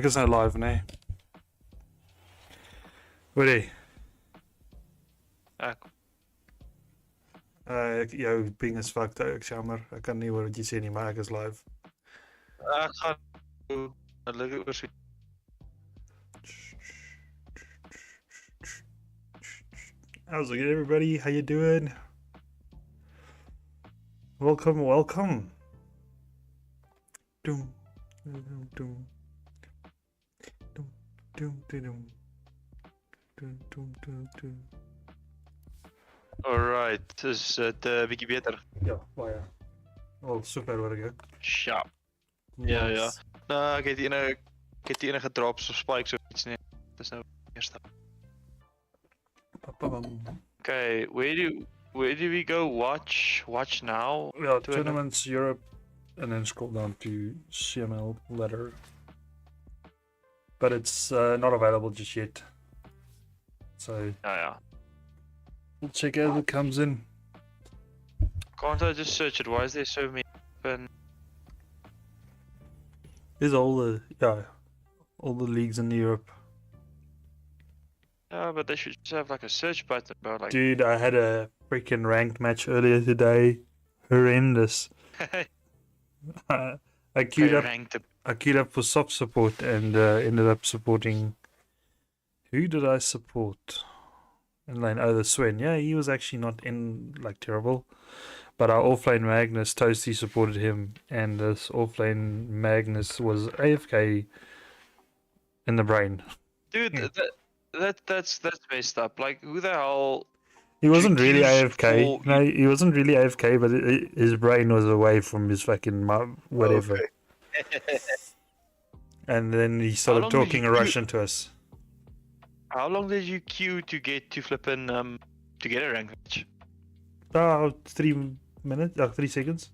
is nou live, nee. Hoor jy? Jou ping is fucked, ek jammer. Ek kan nie hoor wat jy sê nie, maar ek is live. Ek gaan hulle oor. How's it, everybody? How you doing? Welcome, welcome. Doom, doom, doom, doom, doom, doom, doom, doom, doom, doom. Alright, is dit bietjie beter? Ja, baie. Al super hoor ek. Sharp. Ja, ja. Nou, ek het enige drops of spikes of iets nie. Dis nou eerste. Okay, where do we go watch now? Yeah, tournaments, Europe, and then scroll down to CML letter. But it's not available just yet. So yeah. We'll check out if it comes in. Can't I just search it? Why is there so many open? There's all the leagues in Europe. Yeah, but they should just have like a search button, bro. Like, dude, I had a freaking ranked match earlier today. Horrendous. I queued up for soft support and ended up supporting. Who did I support? In lane, the Swen. Yeah, he was actually not in like terrible, but our offlane Magnus Toasty supported him, and this offlane Magnus was AFK in the brain. Dude, that's messed up. Like, who the hell? He wasn't really AFK. No, he wasn't really AFK, but his brain was away from his fucking whatever. Okay. And then he started talking Russian to us. How long did you queue to get to flippin' to get a rank match? 3 minutes, 3 seconds.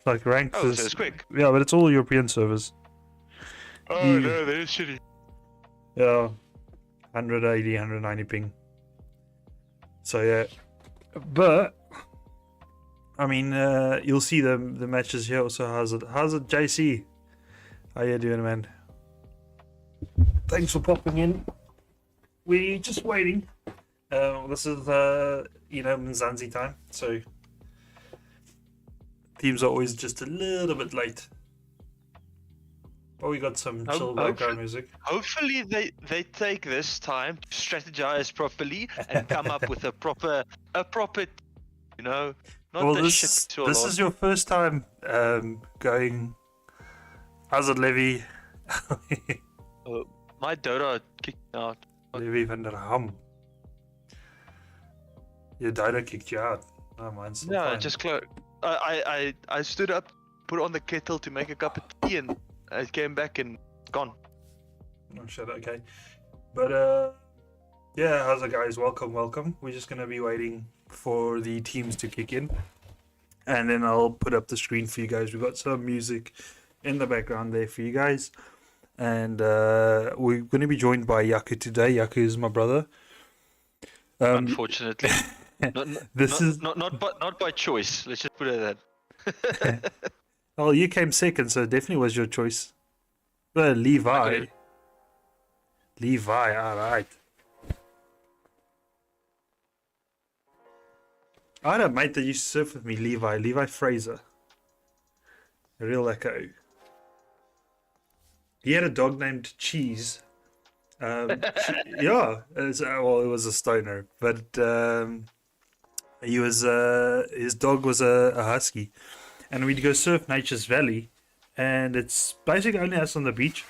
Like ranked. Oh, so it's quick. Yeah, but it's all European servers. Oh no, that is shitty. Yeah, 180, 190 ping. So yeah, but I mean, you'll see the matches here. Also, how's it, JC? How you doing, man? Thanks for popping in. We're just waiting. This is Mzansi time, so teams are always just a little bit late. But we got some chill background music. Hopefully they take this time to strategize properly and come up with a proper, not well, the this is your first time going. How's it, Levy? My Dota kicked out. Levy van der Ham. Your Dota kicked you out. Oh, mine's still fine. Just close. I stood up, put on the kettle to make a cup of tea, and I came back and gone. Oh shit, okay. But yeah, how's it, guys? Welcome. We're just gonna be waiting for the teams to kick in, and then I'll put up the screen for you guys. We've got some music in the background there for you guys, and we're gonna be joined by Yaku today. Yaku is my brother. Unfortunately, not by choice. Let's just put it at that. Well, you came second, so it definitely was your choice. Levi. Okay. Levi, alright. I had a mate that used to surf with me, Levi Fraser. A real echo. He had a dog named Cheese. Yeah, it was a stoner, but he was his dog was a husky. And we'd go surf Nature's Valley, and it's basically only us on the beach.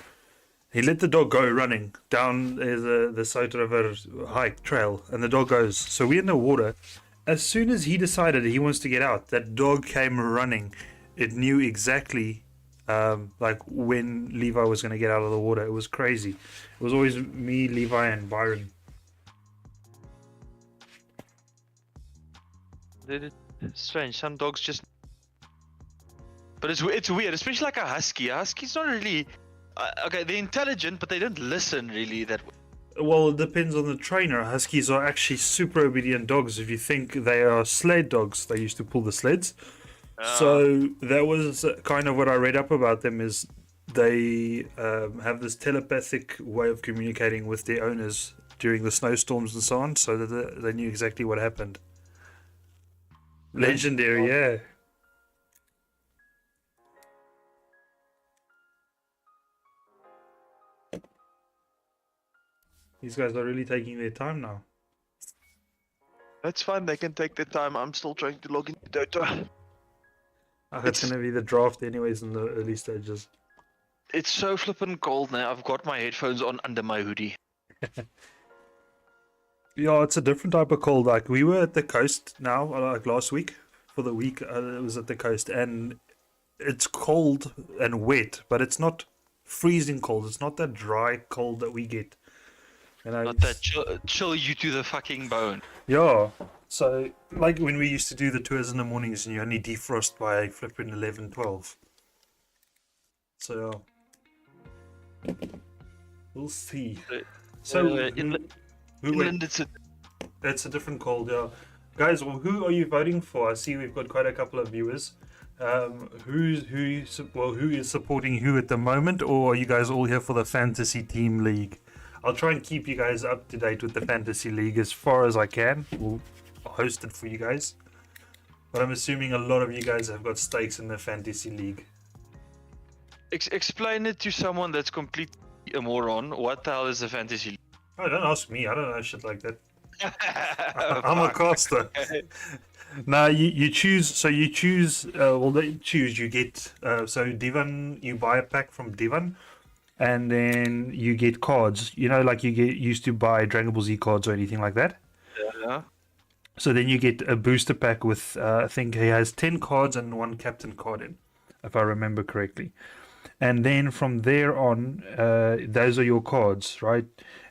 He let the dog go running down the South River hike trail, and the dog goes. So we're in the water. As soon as he decided he wants to get out, that dog came running. It knew exactly like when Levi was going to get out of the water. It was crazy. It was always me, Levi, and Byron. It's strange. Some dogs just. But it's weird, especially like a husky. A husky's not really okay. They're intelligent, but they don't listen really that way. Well, it depends on the trainer. Huskies are actually super obedient dogs. If you think they are sled dogs, they used to pull the sleds. So that was kind of what I read up about them. Is they have this telepathic way of communicating with their owners during the snowstorms and so on, so that they knew exactly what happened. Legendary, yeah. These guys are really taking their time now. That's fine. They can take their time. I'm still trying to log into Dota. It's going to be the draft anyways in the early stages. It's so flippin' cold now. I've got my headphones on under my hoodie. Yeah, it's a different type of cold. Like, we were at the coast now, like last week. For the week, it was at the coast, and it's cold and wet, but it's not freezing cold. It's not that dry cold that we get. Not that chill you to the fucking bone. Yeah. So, like when we used to do the tours in the mornings and you only defrost by flipping 11, 12. So, we'll see. So, Inland, it's a different cold, yeah. Guys, well, who are you voting for? I see we've got quite a couple of viewers. Who is supporting who at the moment, or are you guys all here for the fantasy team league? I'll try and keep you guys up to date with the fantasy league as far as I can. We'll host it for you guys. But I'm assuming a lot of you guys have got stakes in the fantasy league. Explain it to someone that's completely a moron. What the hell is the fantasy league? Oh, don't ask me. I don't know shit like that. I'm a caster. Now you choose. So you choose. They choose. You get. So Divan. You buy a pack from Divan, and then you get cards. You know, like you used to buy Dragon Ball Z cards or anything like that. Yeah. So then you get a booster pack with. I think he has 10 cards and 1 captain card in, if I remember correctly. And then from there on, those are your cards, right?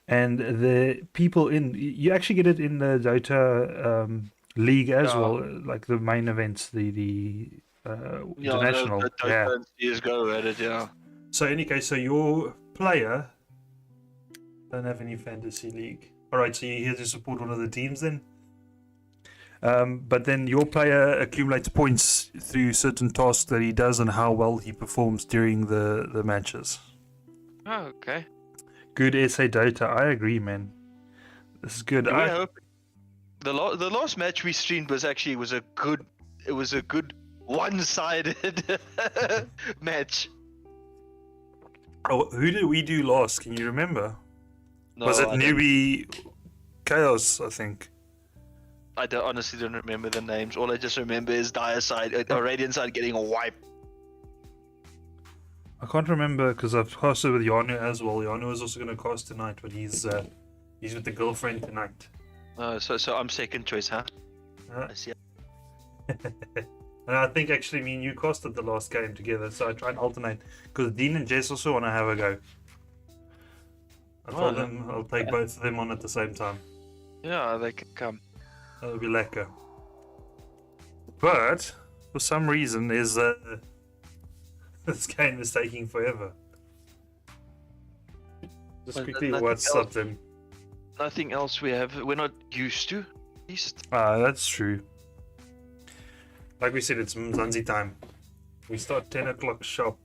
And the people in, you actually get it in the Dota league as well, like the main events, the international. Yeah, CSGO at it, yeah. So in any case, so your player don't have any fantasy league. All right, so you're here to support one of the teams then. But then your player accumulates points through certain tasks that he does and how well he performs during the matches. Oh, okay. Good SA Dota. I agree, man. This is good. The last match we streamed was a good one-sided match. Oh, who did we do last? Can you remember? No, was it Newbie Chaos, I think? I honestly don't remember the names. All I just remember is Radiant side getting a wipe. I can't remember because I've casted with Yanu as well. Yanu is also going to cast tonight, but he's with the girlfriend tonight. So I'm second choice, huh? I see. And I think actually me and you casted the last game together, so I try and alternate because Dean and Jess also want to have a go. I told them I'll take both of them on at the same time. Yeah, they can come. That'll be lekker. But for some reason, there's this game is taking forever. Just quickly WhatsApp them. Nothing else we have. We're not used to. At least. That's true. Like we said, it's Mzansi time. We start 10 o'clock sharp.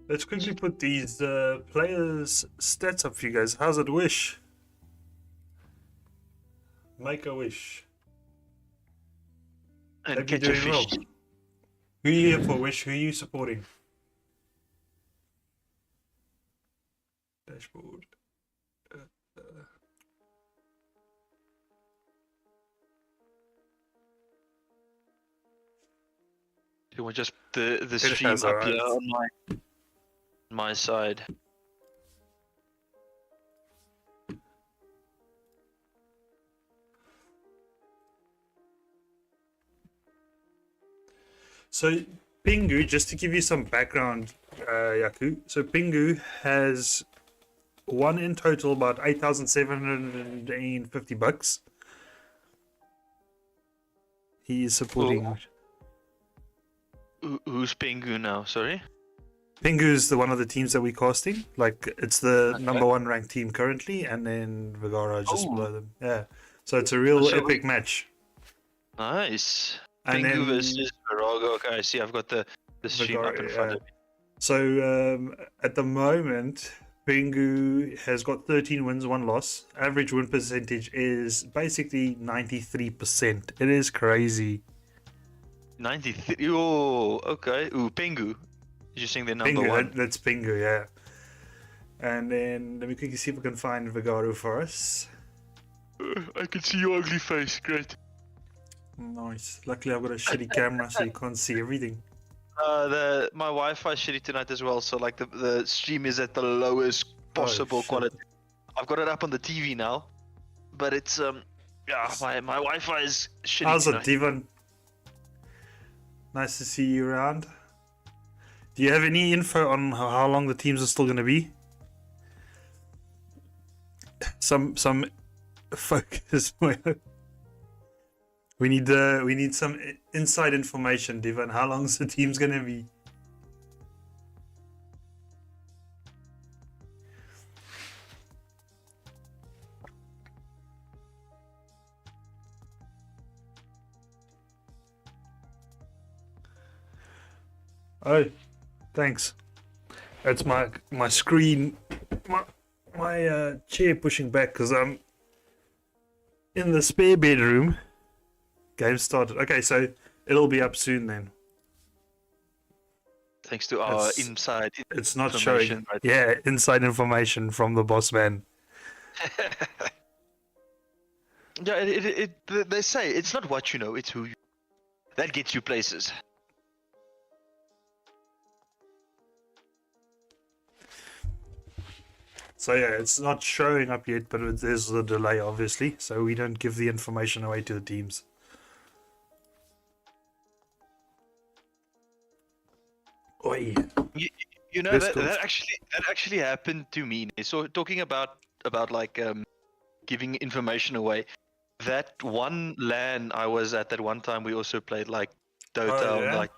Let's quickly put these players' stats up for you guys. How's it, Wish? Make a wish. And catch a fish. Well. Who are you here for, Wish? Who are you supporting? Dashboard. You want just the stream up here on my side. So Pingu, just to give you some background, Yaku. So Pingu has won in total about $8,750. He is supporting. Who's Pingu now? Sorry. Pingu's one of the teams that we're casting. Like, it's the Okay. number one ranked team currently, and then Vegaro just Oh. below them. Yeah. So it's a real So epic match. Nice. And Pingu then versus Virago. Okay, I see. I've got the stream up in Vegaro, front of me. So at the moment, Pingu has got 13 wins, 1 loss. Average win percentage is basically 93%. It is crazy. 93. Oh, okay. Ooh, Pingu. You're saying they're number Pingu, one. that's Pingu, yeah. And then let me quickly see if we can find Vegaro for us. I can see your ugly face. Great. Nice. Luckily, I've got a shitty camera, so you can't see everything. My Wi-Fi is shitty tonight as well, so like the stream is at the lowest possible shit. quality. I've got it up on the TV now, but it's yeah, my Wi-Fi is shitty How's it, tonight. Devon? Nice to see you around. Do you have any info on how long the teams are still going to be? Some focus. We need some inside information, Devon. How long's the team's going to be? Oh, thanks. That's my screen, my chair pushing back because I'm in the spare bedroom. Game started. Okay, so it'll be up soon then. Thanks to our It's- inside. It's not Information, showing. right? Yeah, inside information from the boss man. Yeah, they say it's not what you know, it's who you. That gets you places. So yeah, it's not showing up yet, but there's a delay, obviously. So we don't give the information away to the teams. Oi. You know Let's that go. actually happened to me. So talking about like giving information away. That one LAN I was at that one time, we also played like Dota. Oh, yeah? Like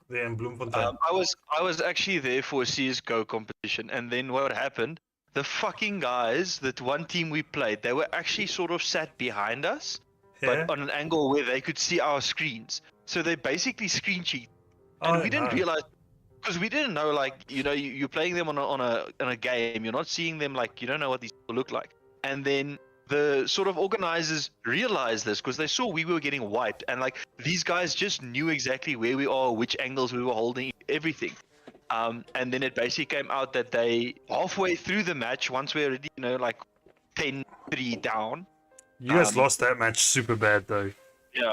There in Bloemfontein. I was actually there for a CS:GO competition, and then what happened? The fucking guys, that one team we played, they were actually sort of sat behind us, Yeah? but on an angle where they could see our screens. So they basically screen cheat, and Oh, we didn't no. realize because we didn't know, like, you know, you're playing them on a game, you're not seeing them, like, you don't know what these people look like, and then the sort of organizers realized this because they saw we were getting wiped, and like these guys just knew exactly where we are, which angles we were holding, everything. And then it basically came out that they halfway through the match, once we're already, you know, like 10-3 down. You guys lost that match super bad, though. Yeah.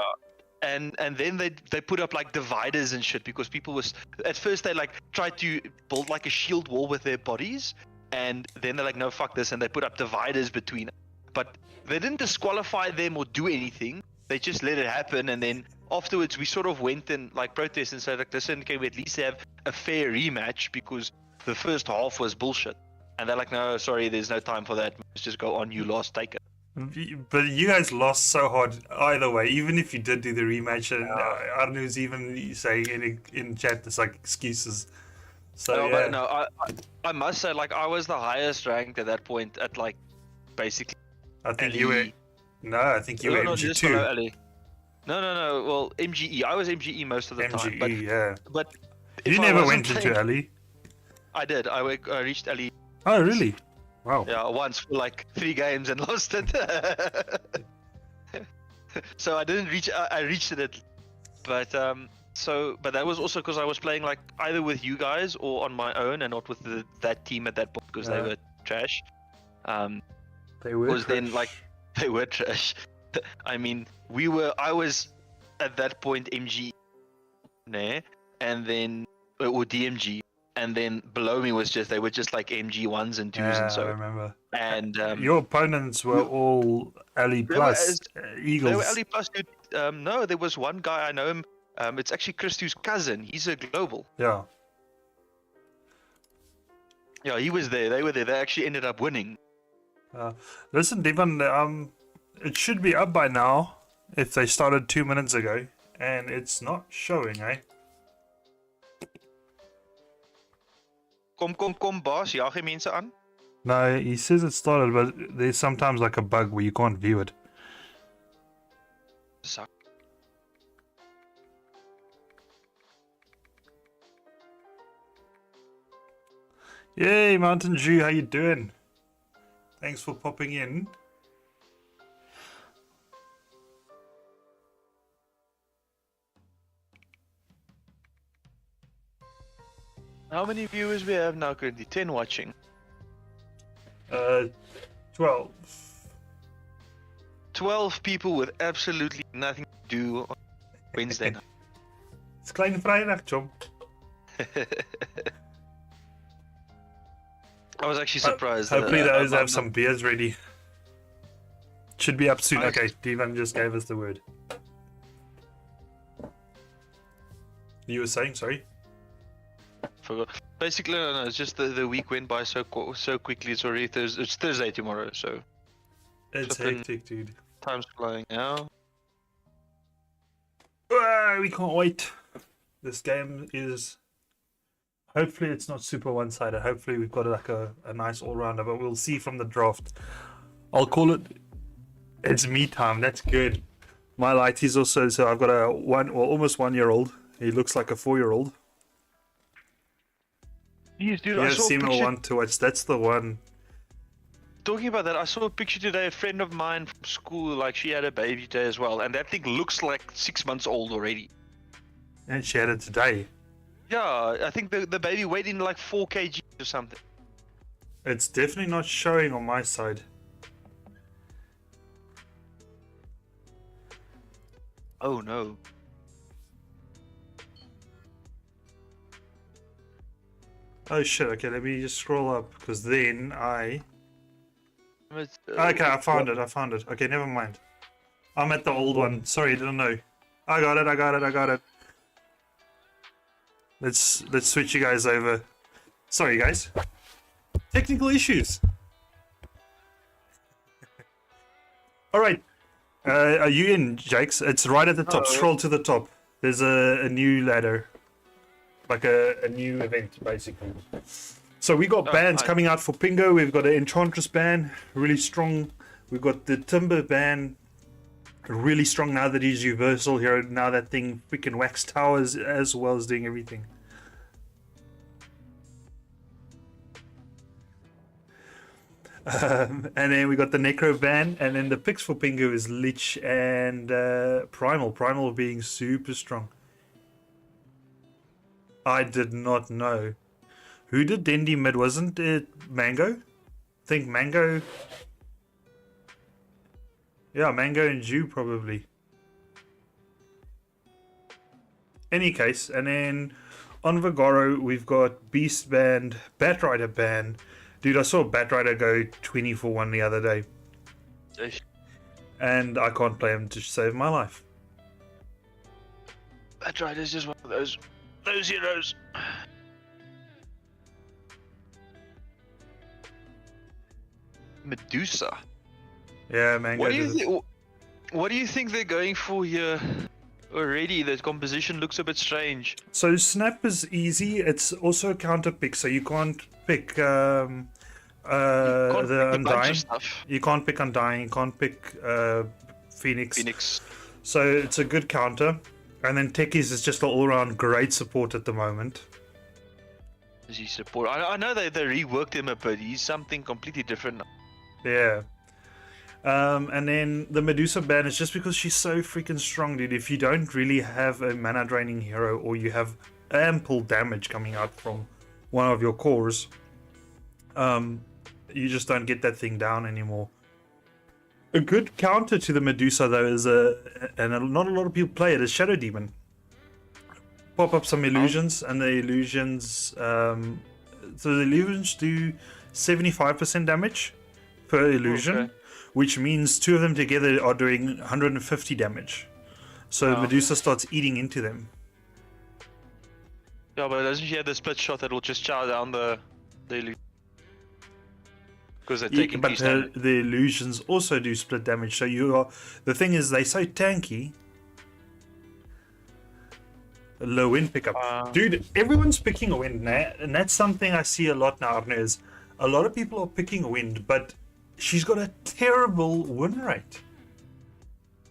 And then they put up like dividers and shit because people was at first they like tried to build like a shield wall with their bodies, and then they're like, no, fuck this, and they put up dividers between. But they didn't disqualify them or do anything. They just let it happen, and then afterwards we sort of went and like protested and said, like, listen, can we at least have a fair rematch because the first half was bullshit. And they're like, no, sorry, there's no time for that. Let's just go on. You lost, take it. But you guys lost so hard either way. Even if you did do the rematch, and Arnu's even saying in chat, it's like excuses. So No, yeah. but no, I must say, like, I was the highest ranked at that point at like basically. I think you were. No, I think you were No, just below MG2. Ali. No. Well, MGE. I was MGE most of the time. MGE, But yeah. but You if I never wasn't went into playing- Ali. I did. I reached Ali. Oh, really? Wow. Yeah, once for like 3 games and lost it. So I didn't reach. I reached it, but but that was also because I was playing like either with you guys or on my own, and not with that team at that point because they Yeah. were trash. They were. Was then trash. like they were trash. I mean, I was at that point MG, nah, and then or DMG, and then below me was they were just like MG 1s and 2s Yeah, and I so. remember. And Your opponents were all Ali They were plus Eagles. they were Ali plus. Dude. No, there was one guy I know him. It's actually Christu's cousin. He's a global. Yeah. Yeah, he was there. They were there. They actually ended up winning. Listen, Devon, it should be up by now if they started 2 minutes ago, and it's not showing, eh? Kom, baas. Jaag jy mense aan? No, he says it started, but there's sometimes like a bug where you can't view it. Sak. Yay, Mountain Dew, how you doing? Thanks for popping in. How many viewers we have now currently? 10 watching. 12. 12 people with absolutely nothing to do on Wednesday night. It's Kleine Vrijdag, chum. I was actually surprised. Hopefully those have some beers ready. Should be up soon. Okay, Divan just gave us the word. You were saying, sorry? Forgot. Basically, no, it's just the week went by so quickly. It's already it's Thursday tomorrow, so It's hectic, dude. time's flying now. We can't wait. This game is... Hopefully it's not super one-sided. Hopefully we've got like a nice all-rounder, but we'll see from the draft. I'll call it... It's me time. That's good. My light is also... So I've got a almost 1-year-old. He looks like a 4-year-old. Yes, dude, You I guys saw a seen picture. one to watch. That's the one. Talking about that, I saw a picture today. A friend of mine from school, like she had a baby today as well, and that thing looks like 6 months old already. And she had it today. Yeah, I think the baby weighed in like 4 kg or something. It's definitely not showing on my side. Oh no. Oh shit, okay, let me just scroll up, because then I... It's, Okay, I found it. Okay, never mind. I'm at the old one. Sorry, didn't know. I got it. Let's switch you guys over. Sorry, guys. Technical issues. Alright. Are you in, Jakes? It's right at the top. Scroll to the top. There's a new ladder. Like a new event, basically. So we got bands coming out for Pingu. We've got an Enchantress band, really strong. We've got the Timber band, really strong now that he's Universal Hero. Now that thing freaking whacks towers as well as doing everything. And then we got the Necro band, and then the picks for Pingu is Lich and Primal. Primal being super strong. I did not know. Who did Dendy mid? Wasn't it Mango? I think Mango. Yeah, Mango and Jew probably. Any case, and then on Vegaro we've got Beast Band, Batrider Band. Dude, I saw Batrider go 20 for 1 the other day. And I can't play him to save my life. Batrider's just one of those heroes. Medusa. Yeah, Mango. What do you think they're going for here? Already, the composition looks a bit strange. So Snap is easy. It's also a counter pick, so you can't pick the Undying. You can't pick Undying. You can't pick Phoenix. So it's a good counter. And then Techies is just an all-round great support at the moment. Is he support? I know they reworked him a bit. He's something completely different now. Yeah. And then the Medusa ban is just because she's so freaking strong, dude. If you don't really have a mana draining hero, or you have ample damage coming out from one of your cores, you just don't get that thing down anymore. A good counter to the Medusa though is not a lot of people play it, is Shadow Demon. Pop up some illusions, and the illusions so the illusions do 75% damage per illusion. Okay. Which means 2 of them together are doing 150 damage. So Medusa starts eating into them. Yeah, but doesn't she have the split shot that will just chow down the illusion? Because they're taking but damage. the illusions also do split damage. So the thing is, they're so tanky low wind pickup. Dude, everyone's picking a wind, and that's something I see a lot now. Is a lot of people are picking a wind, but she's got a terrible win rate.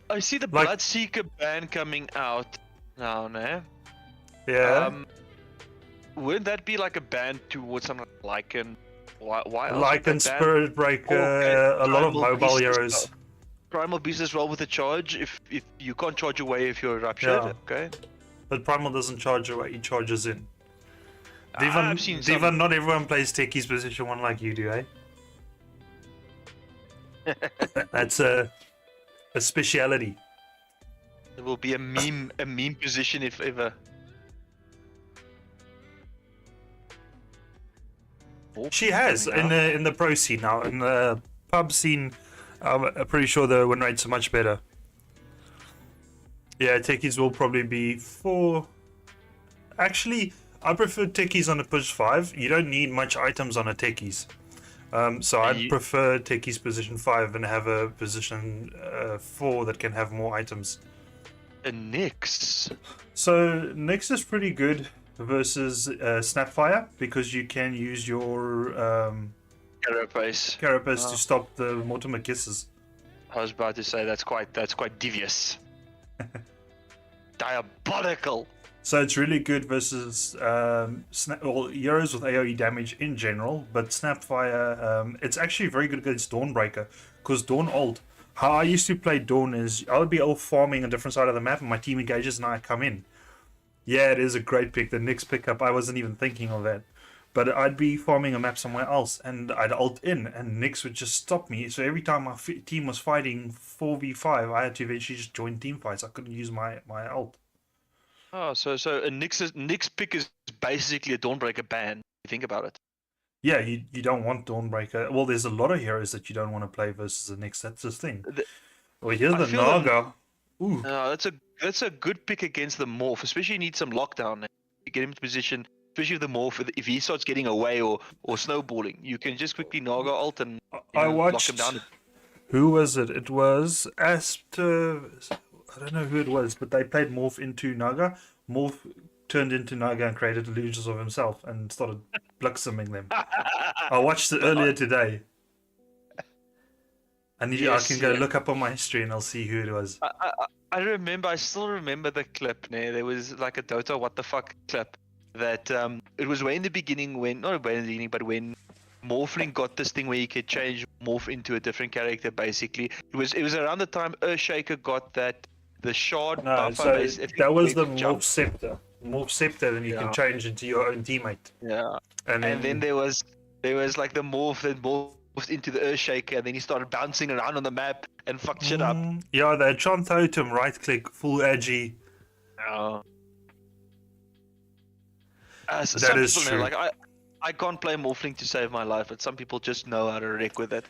I see the Like- Bloodseeker ban coming out now, no? Yeah, Wouldn't that be like a ban towards something like Lycan? Why else like would in they ban- Spirit Breaker, Okay, a lot of Primal mobile Beast as heroes. well. Primal Beast as well with a charge. If you can't charge away if you're ruptured, Yeah. okay. But Primal doesn't charge away; he charges in. I've seen some. Devon, not everyone plays Techie's position 1 like you do, eh? That's a speciality. It will be a meme position if ever. She has in the pro scene now. In the pub scene, I'm pretty sure the win rates are much better. Yeah, Techies will probably be 4. Actually, I prefer Techies on a push 5. You don't need much items on a Techies. So I'd prefer Techies position 5 and have a position 4 that can have more items. A Nyx. So Nyx is pretty good versus Snapfire because you can use your Carapace to stop the Mortimer kisses. I was about to say that's quite devious. Diabolical. So it's really good versus heroes with AoE damage in general, but Snapfire, it's actually very good against Dawnbreaker because Dawn ult. How I used to play Dawn is I would be all farming a different side of the map and my team engages and I come in. Yeah, it is a great pick. The Nyx pickup, I wasn't even thinking of that. But I'd be farming a map somewhere else and I'd ult in and Nyx would just stop me. So every time my team was fighting 4v5, I had to eventually just join team fights. I couldn't use my ult. Oh, so a Nyx pick is basically a Dawnbreaker ban. You think about it. Yeah, you don't want Dawnbreaker. Well, there's a lot of heroes that you don't want to play versus the Nyx. That's the thing. Well, here's the Naga. Ooh. That's a good pick against the Morph, especially you need some lockdown. You get him into position, especially with the Morph. If he starts getting away or snowballing, you can just quickly Naga ult and lock him down. Who was it? It was Aster. I don't know who it was, but they played Morph into Naga. Morph turned into Naga and created illusions of himself and started bluximming them. I watched it earlier today. I can go look up on my history and I'll see who it was. I still remember the clip. There was like a Dota what the fuck clip that it was way in the beginning when Morphling got this thing where you could change Morph into a different character. Basically, it was around the time Earthshaker got the shard buffer. So that was the Morph Scepter. Morph Scepter, then you can change into your own teammate. Yeah, and then there was like the Morph that morphed into the Earthshaker, and then he started bouncing around on the map and fucked shit up. Yeah, the Chant Totem, right click, full edgy. Oh. That is true. Like I can't play Morphling to save my life, but some people just know how to wreck with it.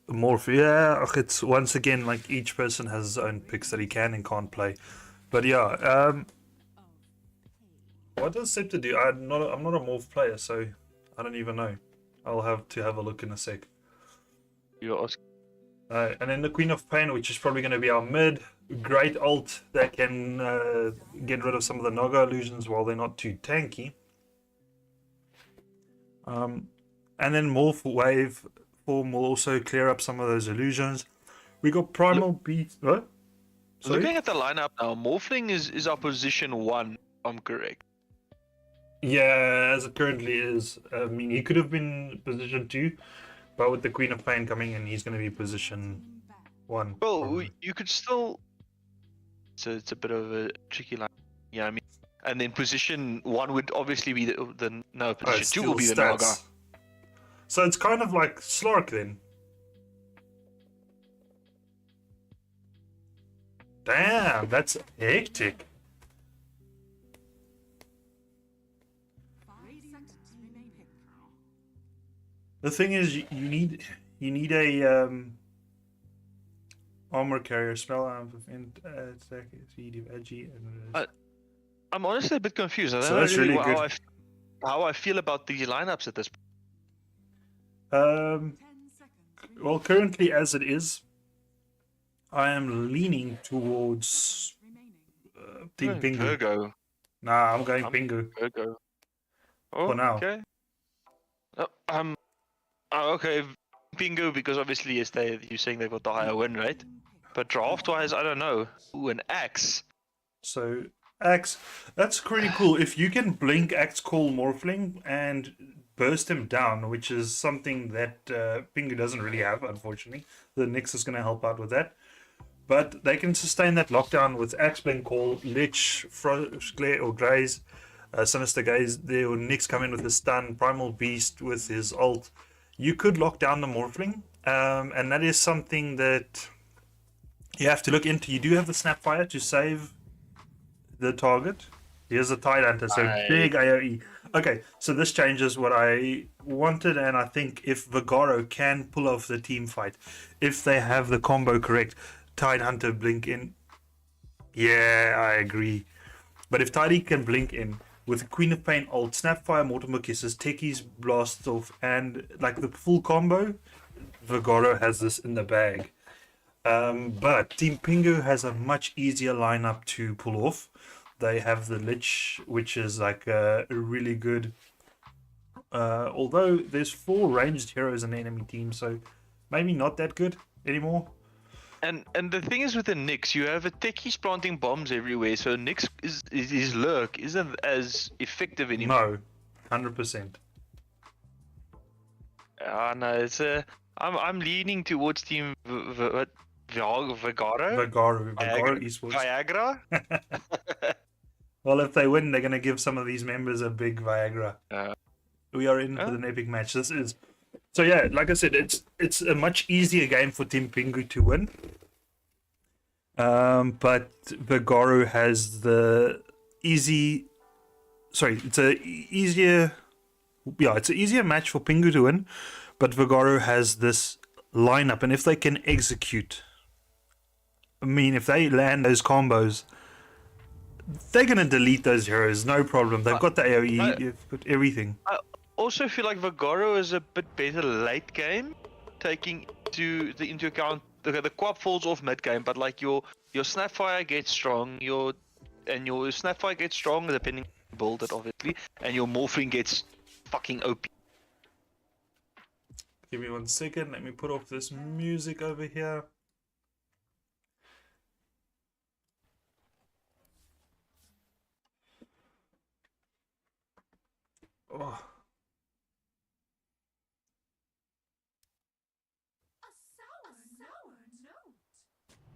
Morph, yeah, it's once again like each person has his own picks that he can and can't play. But yeah, what does Scepter do? I'm not a Morph player, so I don't even know. I'll have to have a look in a sec. You ask. And then the Queen of Pain, which is probably going to be our mid. Great ult that can get rid of some of the Naga illusions while they're not too tanky. And then Morph Wave form will also clear up some of those illusions. We got Primal Beast. What? Sorry? Looking at the lineup now, Morphling is our position 1, if I'm correct. Yeah, as it currently is. I mean, he could have been position 2, but with the Queen of Pain coming in, he's going to be position 1. Well, you could still. So it's a bit of a tricky line. Yeah, I mean, and then position 1 would obviously be position 2 will be the Naga. So it's kind of like Slark then. Damn, that's hectic. The thing is, you need a armor carrier, spell and attack edgy. I'm honestly a bit confused. I don't know that's really good. How I feel about these lineups at this point. Well, currently as it is, I am leaning towards Team Pingu. Virgo. Nah, I'm going I'm Pingu go. for now. Okay. Okay, Pingu, because obviously you're saying they got the higher win rate. But draft-wise, I don't know. Ooh, an axe. So Axe, that's pretty cool. If you can blink Axe Call Morphling and burst him down, which is something that Pingu doesn't really have, unfortunately. The Nyx is going to help out with that. But they can sustain that lockdown with Axe Blink Call, Lich, Frost Glare or Graze, Sinister Gaze. There will Nyx come in with his stun, Primal Beast with his ult. You could lock down the Morphling, and that is something that you have to look into. You do have the Snapfire to save the target. Here's a Tide Hunter, so big AoE. Okay, so this changes what I wanted, and I think if Vegaro can pull off the team fight, if they have the combo correct, Tide Hunter blink in. Yeah, I agree. But if Tidy can blink in with Queen of Pain ult, Snapfire, Mortimer Kisses, Techies blast off, and like the full combo, Vegaro has this in the bag. But Team Pingu has a much easier lineup to pull off. They have the Lich, which is like a really good. Although there's 4 ranged heroes in the enemy team, so maybe not that good anymore. And the thing is with the Nyx, you have a techies planting bombs everywhere, so Nyx his lurk isn't as effective anymore. No, 100%. No, it's I'm leaning towards Team Vegaro. Vegaro esports. Viagra. Well, if they win, they're gonna give some of these members a big Viagra. We are in for an epic match. This is. So yeah, like I said, it's a much easier game for Team Pingu to win. But Vegaro has the easy. Sorry, it's a easier. Yeah, it's an easier match for Pingu to win, but Vegaro has this lineup, and if they can execute, I mean, if they land those combos, they're gonna delete those heroes, no problem. They've got the AoE, you've got everything. I also feel like Vegaro is a bit better late game, taking into account the quap falls off mid game, but like your Snapfire gets strong, your Snapfire gets strong depending on the build it obviously, and your Morphling gets fucking OP. Give me 1 second, let me put off this music over here. Oh.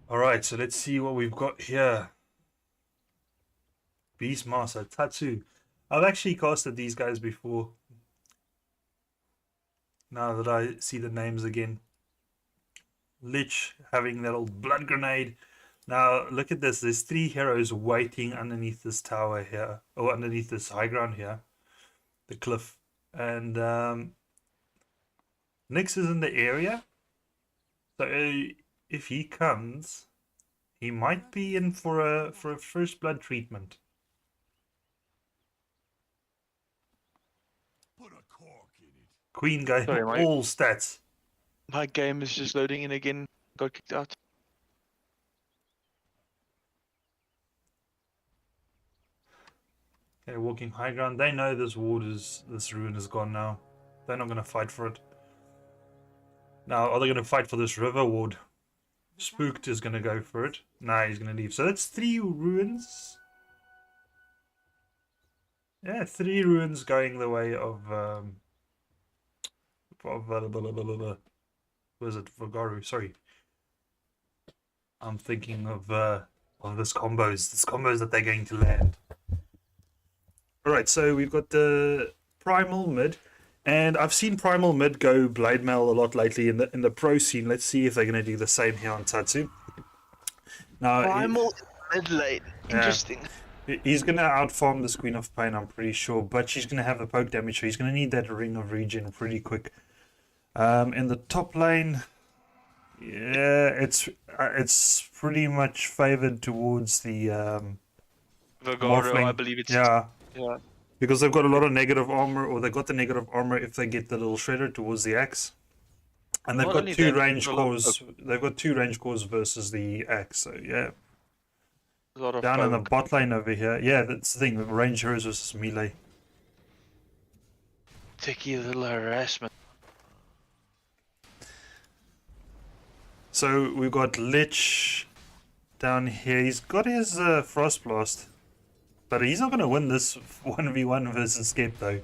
Alright, so let's see what we've got here. Beastmaster, Tatsu. I've actually casted these guys before. Now that I see the names again. Lich having that old blood grenade. Now look at this. There's 3 heroes waiting underneath this tower here. Or underneath this high ground here. The cliff. And Nyx is in the area. So if he comes, he might be in for a first blood treatment. Queen guy, Sorry, all stats. My game is just loading in again. Got kicked out. Okay, walking high ground. They know this ruin is gone now. They're not gonna fight for it. Now, are they gonna fight for this river ward? Spooked is gonna go for it. Nah, he's gonna leave. So that's 3 ruins. Yeah, 3 ruins going the way of was it Vegaro? Sorry, I'm thinking of this combos that they're going to land. All right, so we've got the Primal mid, and I've seen Primal mid go Blade Mail a lot lately in the pro scene. Let's see if they're going to do the same here on Tatsu. Now, Primal mid lane. Interesting. He's going to outfarm this Queen of Pain, I'm pretty sure, but she's going to have the poke damage, so he's going to need that Ring of Regen pretty quick. In the top lane, yeah, it's pretty much favored towards the Vegaro, I believe it's yeah, because they've got a lot of negative armor, or they've got the negative armor if they get the little shredder towards the axe, and they've got 2 range cores. They've got 2 range cores versus the axe, so yeah. A lot of Down in the poke. bot lane over here. Yeah, that's the thing. The range heroes versus melee. Tricky little harassment. So we've got Lich down here. He's got his Frost Blast. But he's not going to win this 1v1 versus Skip though.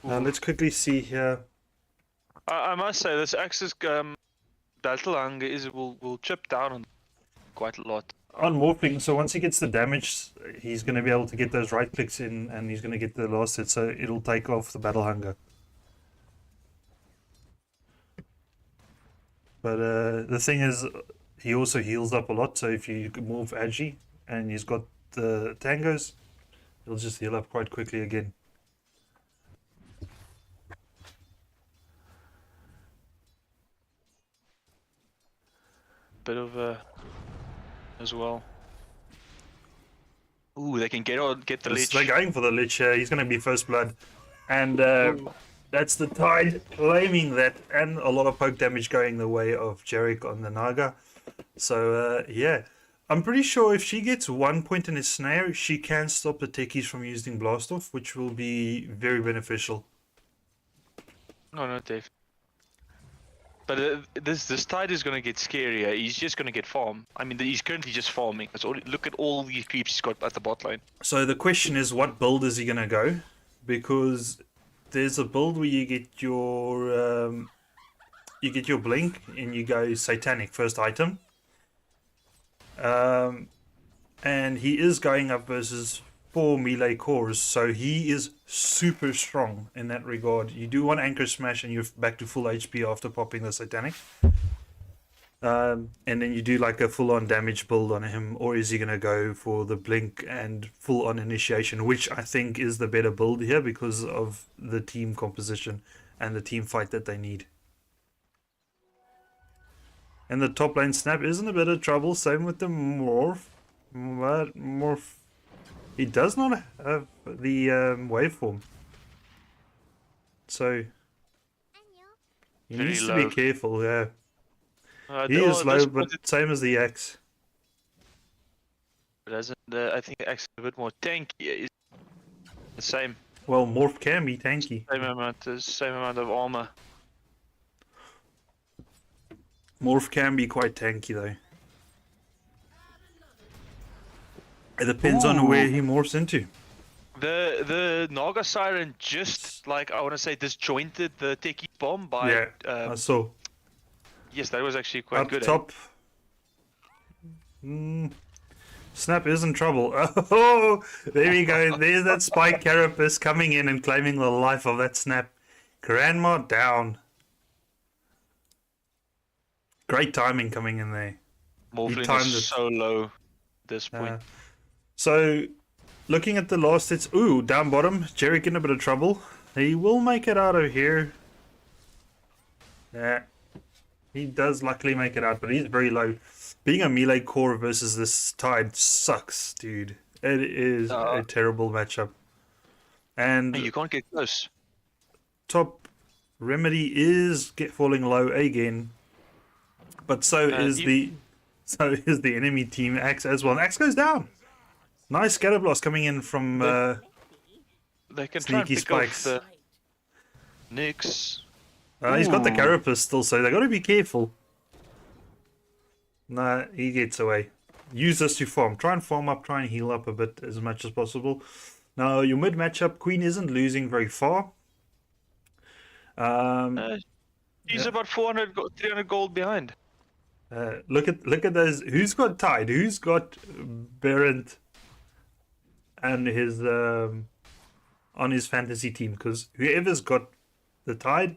Let's quickly see here. I must say, this Axis battle hunger will chip down on quite a lot. On Morphling, so once he gets the damage, he's going to be able to get those right clicks in and he's going to get the last hit, so it'll take off the battle hunger. But the thing is, he also heals up a lot, so if you morph Agi and he's got the tangos, he'll just heal up quite quickly again. Bit of as well. Ooh, they can get the Lich. They're going for the Lich here. He's going to be first blood. And that's the Tide claiming that. And a lot of poke damage going the way of Jarek on the Naga. So, yeah. I'm pretty sure if she gets 1 point in his snare, she can stop the techies from using Blast Off, which will be very beneficial. No, Dave. But this Tide is gonna get scarier. He's just gonna get farm. I mean, he's currently just farming. That's all. Look at all the creeps he's got at the bot lane. So the question is, what build is he gonna go? Because there's a build where you get your blink and you go satanic first item. And he is going up versus 4 melee cores, so he is super strong in that regard. You do one anchor smash and you're back to full HP after popping the satanic. And then you do like a full-on damage build on him, or is he going to go for the blink and full-on initiation, which I think is the better build here because of the team composition and the team fight that they need. And the top lane Snap is in a bit of trouble, same with the Morph. But Morph, he does not have the waveform. So he Very needs to low. be careful, yeah. He is low, but same as the Axe. Doesn't I think Axe is a bit more tanky. It's the same. Well, Morph can be tanky. Same amount of armor. Morph can be quite tanky though. It depends on where he morphs into. The Naga Siren just like I want to say disjointed the techie bomb by. Yeah, I saw. Yes, that was actually quite Up good. top. Snap is in trouble. Oh, there we go. There's that Spike Carapace coming in and claiming the life of that Snap. Grandma down. Great timing coming in there. Morphling is so low at this point. So, looking at the last hits. Ooh, down bottom. Jerick in a bit of trouble. He will make it out of here. Yeah. He does luckily make it out, but he's very low. Being a melee core versus this Tide sucks, dude. It is a terrible matchup. And you can't get close. top Remedy is falling low again. But so is the enemy team Axe as well. And Axe goes down. Nice Scatterblast coming in from they can try and Sneaky pick Spikes. off the Nyx. He's got the Carapace still, so they got to be careful. Nah, he gets away. Use this to farm. Try and farm up, try and heal up a bit as much as possible. Now, your mid matchup, Queen isn't losing very far. He's about 300 gold behind. Look at those. Who's got Tide? Who's got Berent and his on his fantasy team? Because whoever's got the Tide,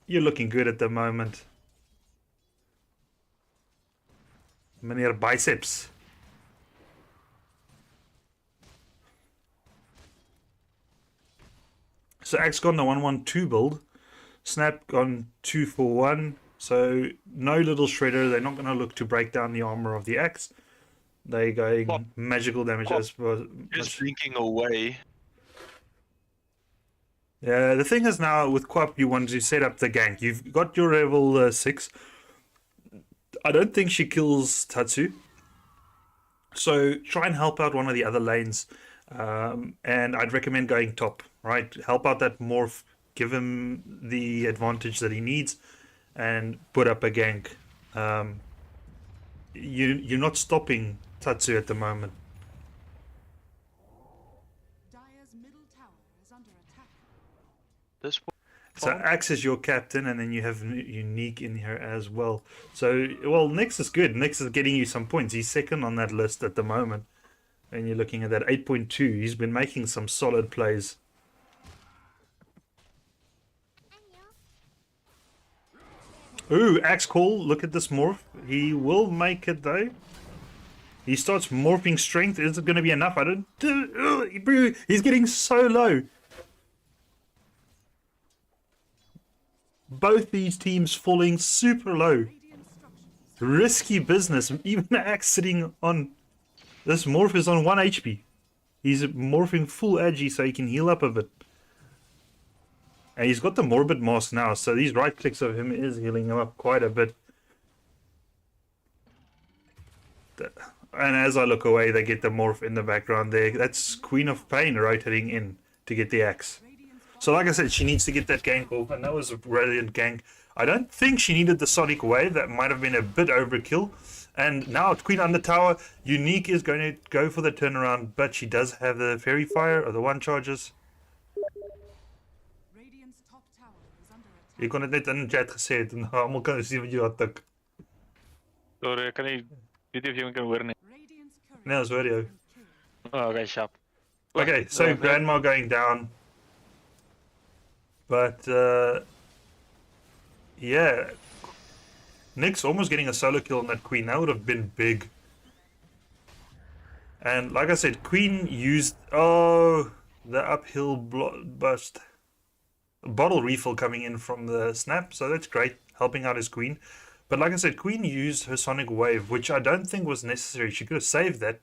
you're looking good at the moment. Meneer Biceps. So Axe gone the 1-1-2 build. Snap gone 2-4-1. So no little shredder. They're not going to look to break down the armor of the Axe. They're going magical damage as well. Just blinking away. The thing is now with Quap, you want to set up the gank. You've got your level 6. I don't think she kills Tatsu. So try and help out one of the other lanes. And I'd recommend going top, right? Help out that morph. Give him the advantage that he needs. And put up a gank. You're not stopping Tatsu at the moment. Dire's middle tower is under attack. This one. So Axe is your captain, and then you have Unique in here as well. So, well, Nyx is good. Nyx is getting you some points. He's second on that list at the moment. And you're looking at that 8.2. He's been making some solid plays. Ooh, Axe Call. Look at this morph. He will make it, though. He starts morphing strength. Is it going to be enough? I don't... He's getting so low. Both these teams falling super low. Risky business. Even Axe sitting on... This morph is on 1 HP. He's morphing full agi so he can heal up a bit. And he's got the Morbid Mask now, so these right clicks of him is healing him up quite a bit. And as I look away, they get the morph in the background there. That's Queen of Pain rotating in to get the axe. So like I said, she needs to get that gank off, and that was a brilliant gank. I don't think she needed the Sonic Wave. That might have been a bit overkill. And now Queen on the tower. Unique is going to go for the turnaround, but she does have the Fairy Fire, or the one charges. Radiant's top tower is under attack. Je kon het net in chat gesê het, en allemaal kan sien wat jy had tik. Sorry, kan nie weet nie of jy my kan hoor nie. Radiant's courier Nee, dat is video. Oh, okay, sharp. Okay, so Grandma going down. But, yeah. Nyx almost getting a solo kill on that Queen. That would have been big. And like I said, Queen used... Oh, the uphill bust. Bottle refill coming in from the snap. So that's great, helping out his Queen. But like I said, Queen used her Sonic Wave, which I don't think was necessary. She could have saved that.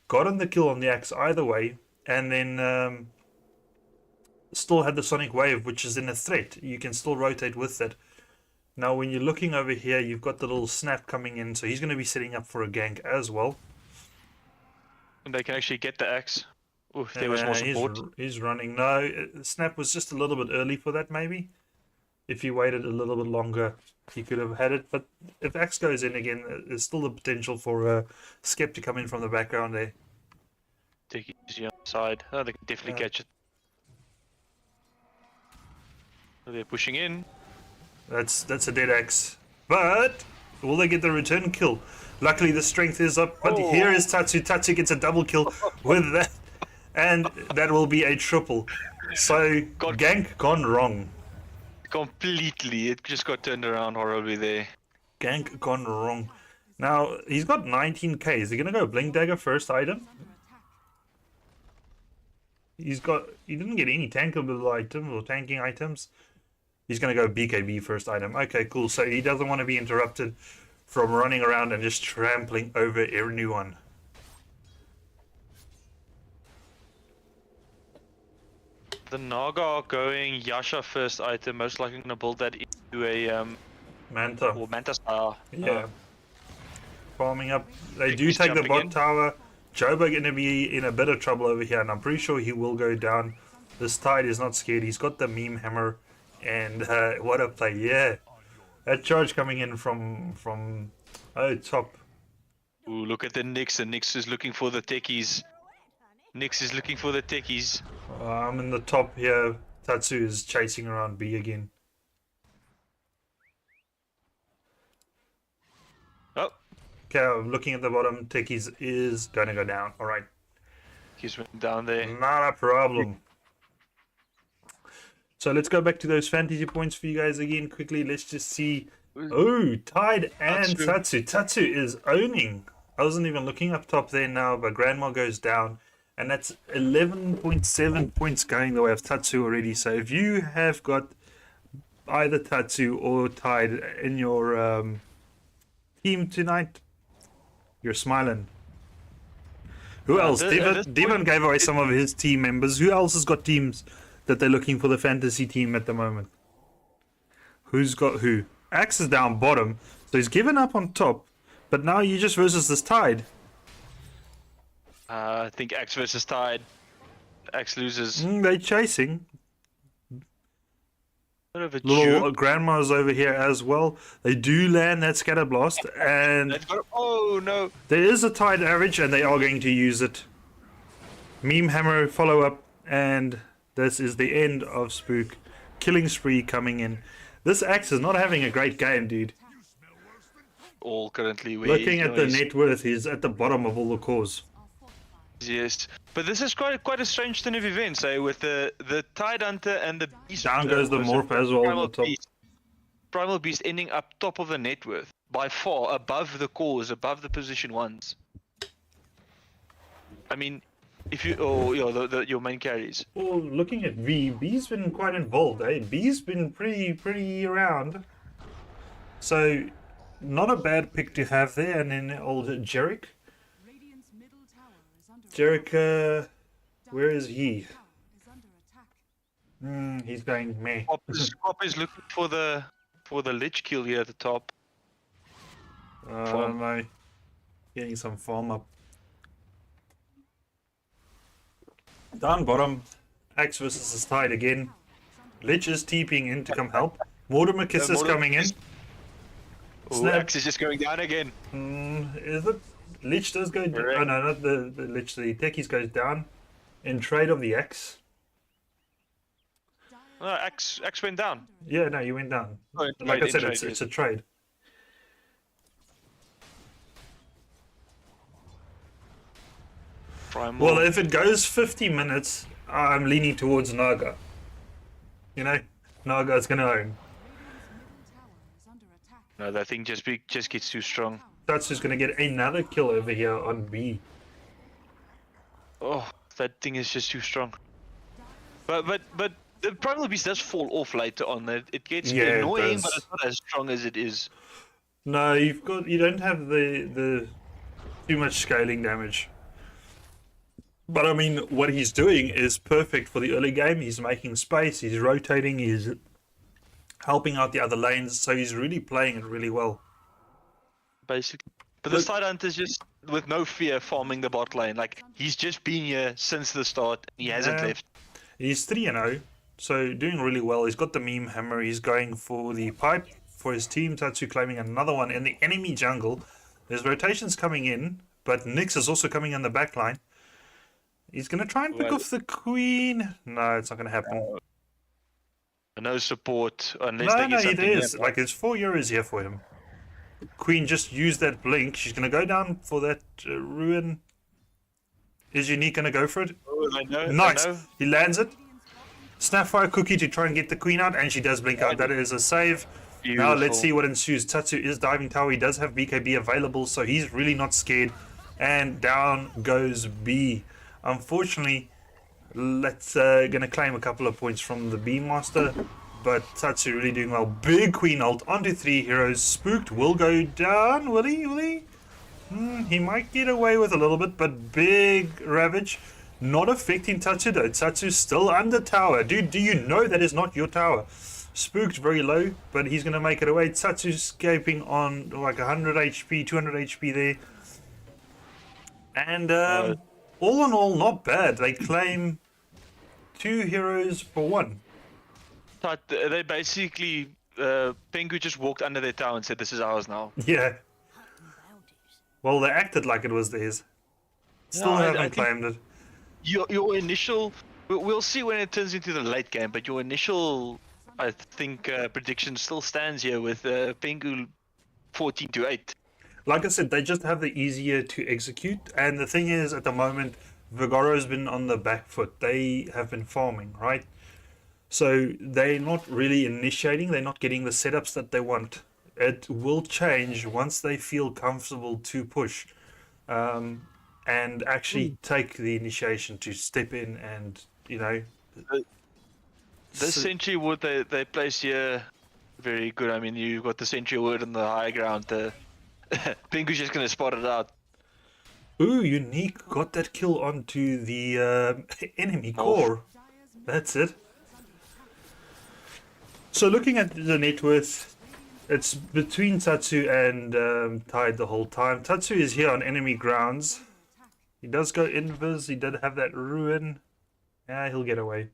Gotten the kill on the axe either way. And then... still had the Sonic Wave, which is in a threat. You can still rotate with that. Now, when you're looking over here, you've got the little snap coming in, so he's going to be setting up for a gank as well. And they can actually get the axe. Ooh, there was more support. He's running. No, snap was just a little bit early for that, maybe. If he waited a little bit longer, he could have had it. But if axe goes in again, there's still the potential for Skep to come in from the background there. Take it easy on the side. Oh, they can definitely catch it. They're pushing in. That's a dead axe. But will they get the return kill? Luckily the strength is up. But here is Tatsu. Tatsu gets a double kill with that. And that will be a triple. So gank gone wrong. Completely. It just got turned around horribly there. Gank gone wrong. Now he's got 19k. Is he gonna go Blink Dagger first item? He didn't get any tankable items or tanking items. He's going to go BKB first item. Okay, cool. So he doesn't want to be interrupted from running around and just trampling over everyone. The Naga are going Yasha first item. Most likely going to build that into a Manta. or Manta Star. Yeah. Farming up. They do He's take the jumping bot in. tower. Joba going to be in a bit of trouble over here, and I'm pretty sure he will go down. This Tide is not scared. He's got the meme hammer. And what a play, yeah. That charge coming in from top. Ooh, look at the Nyx, and Nyx is looking for the techies. Nyx is looking for the techies. I'm in the top here. Tatsu is chasing around B again. Oh, Okay, I'm looking at the bottom. Techies is going to go down. All right. he's went down there. Not a problem. So let's go back to those fantasy points for you guys again quickly. Let's just see. Oh, Tide and Tatsu. Tatsu is owning. I wasn't even looking up top there now, but Grandma goes down. And that's 11.7 points going the way of Tatsu already. So if you have got either Tatsu or Tide in your team tonight, you're smiling. Who else? Devon gave away some of his team members. Who else has got teams that they're looking for the fantasy team at the moment. Who's got who? Axe is down bottom, so he's given up on top, but now you just versus this Tide. I think Axe versus Tide. Axe loses. They're chasing. Bit of a Little juke. grandma's over here as well. They do land that scatter blast, and They've got- Oh no! there is a Tide average, and they are going to use it. Meme hammer follow up, and this is the end of Spook. Killing spree coming in. This Axe is not having a great game, dude. All currently we Looking at the net worth, he's at the bottom of all the cores. Yes, but this is quite a strange turn of events, eh? With the Tide Hunter and the Beast. Down goes the was it Morph as well on Primal the top. Beast. Primal Beast ending up top of the net worth, by far above the cores, above the position ones. I mean, if you your main carries. Well, looking at V, B's been quite involved, eh? B's been pretty around. So, not a bad pick to have there. And then old Jerick. Radiant's middle tower is under Jerick, where is he? tower is under attack. He's going meh. Pop is looking for the Lich kill here at the top. No. Getting some farm up. Down bottom, Axe versus his Tide again. Lich is TPing in to come help. Mortimer Kiss is coming in. Ooh, Snap. Axe is just going down again. Is it? Lich does go down. Correct. Oh no, not the Lich. The Techies goes down. In trade of the Axe. No, Axe went down. Yeah, no, you went down. Oh, in Like I trade, said, in it's trade, a trade. Primal. Well, if it goes 50 minutes, I'm leaning towards Naga. You know, Naga's gonna own. Tower is under attack. No, that thing just gets too strong. Tatsu's gonna get another kill over here on B. Oh, that thing is just too strong. But the Primal Beast does fall off later on. It gets Yeah, it annoying, does. but it's not as strong as it is. No, you don't have the too much scaling damage. But I mean, what he's doing is perfect for the early game. He's making space, he's rotating, he's helping out the other lanes, so he's really playing it really well. Basically. But the Side Hunter's just with no fear farming the bot lane. Like he's just been here since the start. He hasn't Yeah. left. He's 3-0, so doing really well. He's got the meme hammer, he's going for the pipe for his team. Tatsu claiming another one in the enemy jungle. There's rotations coming in, but Nyx is also coming in the back line. He's going to try and pick Well- off the queen. No, it's not going to happen. No support unless No, they get it something. is. here. Like, it's 4 euros here for him. Queen just used that blink. She's going to go down for that ruin. Is Unique going to go for it? Oh, I know. Nice. I know. He lands it. Snapfire cookie to try and get the queen out, and she does blink out. That is a save. Now let's Beautiful. see what ensues. Tatsu is diving tower. He does have BKB available, so he's really not scared. And down goes B. Unfortunately, let's gonna claim a couple of points from the B master, but Tatsu really doing well. Big queen ult onto 3 heroes. Spooked will go down. Will he? Will he? He might get away with a little bit, but big ravage. Not affecting Tatsu though. Tatsu's still under tower. Dude, do you know that is not your tower? Spooked very low, but he's going to make it away. Tatsu's escaping on like 100 HP, 200 HP there. And all in all, not bad. They claim 2 heroes for 1. But they basically, Pingu just walked under their tower and said, "This is ours now." Yeah. Well, they acted like it was theirs. Still No, I haven't think- claimed it. Your initial, we'll see when it turns into the late game, but your initial, I think, prediction still stands here with Pingu 14-8. Like I said, they just have the easier to execute. And the thing is, at the moment, Vegaro's been on the back foot. They have been farming, right? So they're not really initiating. They're not getting the setups that they want. It will change once they feel comfortable to push. And actually take the initiation to step in and, you know... The sentry ward they place here, very good. I mean, you've got the sentry ward on the high ground. Pingu's just going to spot it out. Ooh, Unique got that kill onto the enemy core. That's it. So looking at the net worth, it's between Tatsu and Tide the whole time. Tatsu is here on enemy grounds. He does go invis. He did have that ruin. Yeah, he'll get away.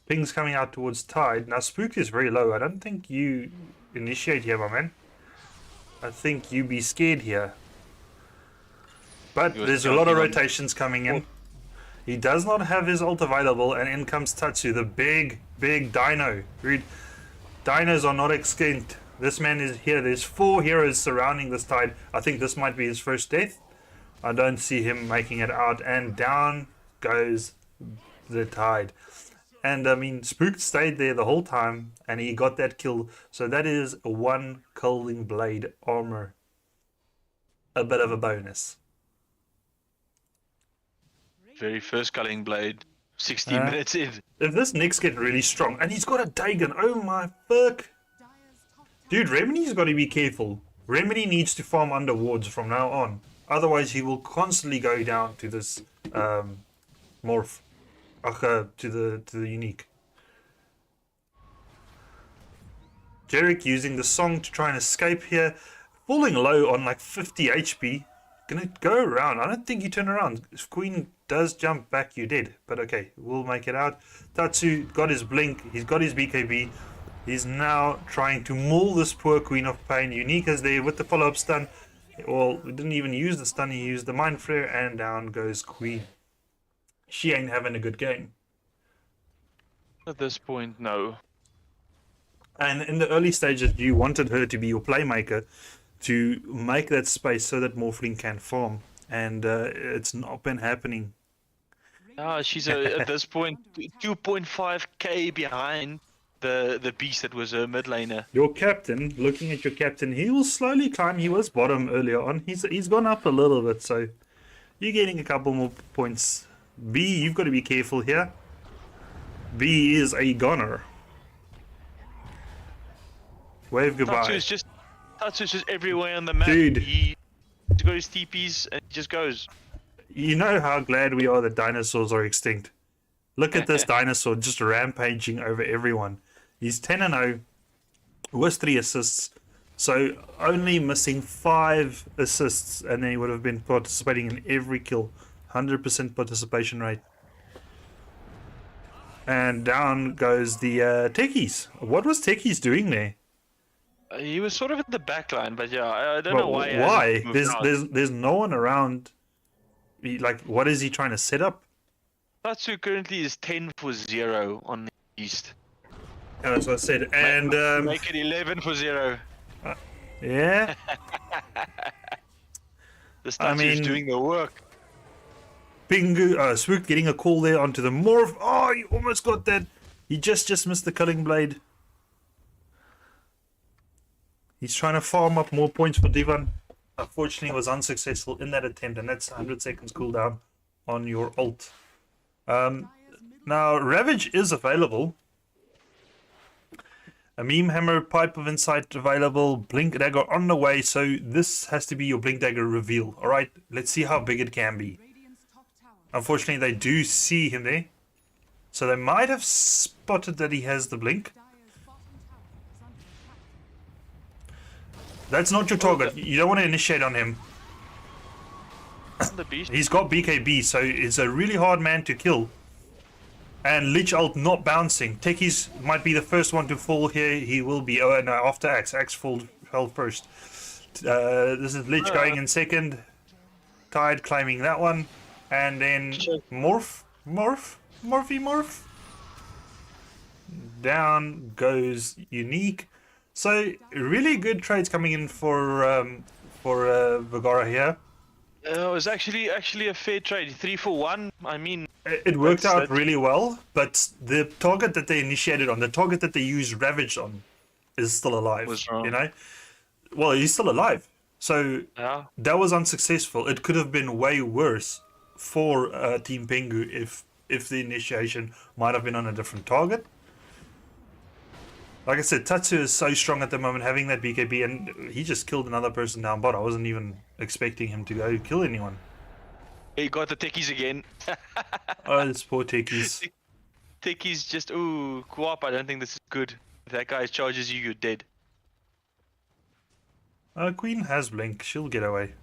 Ping's coming out towards Tide. Now Spook is very low. I don't think you initiate here, my man. I think you be scared here. But there's a lot of rotations coming in. He does not have his ult available, and in comes Tatsu, the big dino. Dude, dinos are not extinct. This man is here. There's 4 heroes surrounding this Tide. I think this might be his first death. I don't see him making it out, and down goes the Tide. And I mean, Spook stayed there the whole time, and he got that kill. So that is 1 Culling Blade armor. A bit of a bonus. Very first Culling Blade, 16 minutes in. If this Nick's getting really strong, and he's got a Dagon, oh my fuck. Dude, Remedy's got to be careful. Remedy needs to farm under wards from now on. Otherwise, he will constantly go down to this morph. To the unique. Jerick using the song to try and escape here. Falling low on like 50 HP. Gonna go around. I don't think you turn around. If Queen does jump back, you did. But okay, we'll make it out. Tatsu got his blink. He's got his BKB. He's now trying to maul this poor Queen of Pain. Unique is there with the follow-up stun. Well, we didn't even use the stun. He used the Mind Flare, and down goes Queen. She ain't having a good game. At this point, no. And in the early stages, you wanted her to be your playmaker to make that space so that Morphling can farm. And it's not been happening. She's at this point 2.5k behind the beast that was a mid laner. Your captain, looking at your captain, he will slowly climb. He was bottom earlier on. He's gone up a little bit, so you're getting a couple more points. B, you've got to be careful here. B is a goner. Wave goodbye. Tatsu's just everywhere on the map. Dude. He's got his TPs and he just goes. You know how glad we are that dinosaurs are extinct. Look at this dinosaur just rampaging over everyone. He's 10-0 with 3 assists. So only missing 5 assists, and then he would have been participating in every kill. 100% participation rate. And down goes the Techies. What was Techies doing there? He was sort of at the back line, but yeah, I don't know why. Why? There's no one around. Like, what is he trying to set up? Tatsu currently is 10 for 0 on the east. Yeah, that's what I said. And make it 11 for 0. Yeah. The Tatsu's doing the work. Pingu, Spook getting a call there onto the morph. Oh, he almost got that. He just missed the Culling Blade. He's trying to farm up more points for Divan. Unfortunately, was unsuccessful in that attempt, and that's 100 seconds cooldown on your ult. Now, Ravage is available. A Meme Hammer, Pipe of Insight available, Blink Dagger on the way, so this has to be your Blink Dagger reveal. Alright, let's see how big it can be. Unfortunately, they do see him there. So they might have spotted that he has the blink. That's not your target. You don't want to initiate on him. He's got BKB, so it's a really hard man to kill. And Lich ult not bouncing. Techies might be the first one to fall here. He will be. Oh no, after Axe. Axe fell first. This is Lich going in second. Tide climbing that one. And then Morph. Down goes Unique. So really good trades coming in for Vegaro here. It was actually a fair trade. 3 for 1. I mean, it worked out really well. But the target that they initiated on, the target that they used Ravage on, is still alive. You know, well, he's still alive. So yeah, that was unsuccessful. It could have been way worse for Team Pingu if the initiation might have been on a different target. Like I said, Tatsu is so strong at the moment, having that BKB, and he just killed another person down bot. I wasn't even expecting him to go kill anyone. he got the techies again. Oh, this poor techies. Techies just, ooh, co-op, I don't think this is good. If that guy charges you, you're dead. Queen has blink. She'll get away.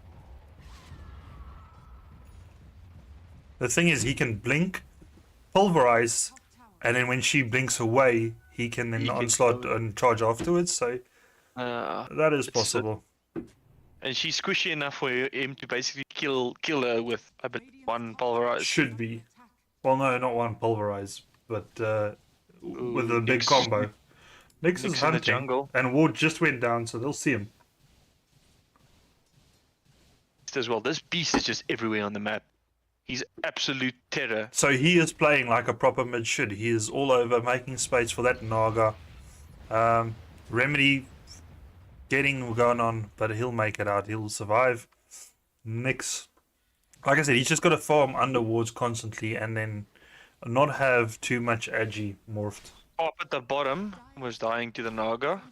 The thing is, he can blink, pulverize, and then when she blinks away, he can then He can onslaught kill. and charge afterwards. So that is It's, possible. And she's squishy enough for him to basically kill her with a bit one pulverize. Should be. Well, no, not one pulverize, but with a big Nyx- combo. Nyx is Nyx in the hunting, jungle. and Ward just went down, so they'll see him. As well, this beast is just everywhere on the map. He's absolute terror. So he is playing like a proper mid should. He is all over, making space for that Naga. Remedy getting going on, but he'll make it out. He'll survive. Nyx, like I said, he's just got to farm under wards constantly and then not have too much agi morphed. Up at the bottom was dying to the Naga.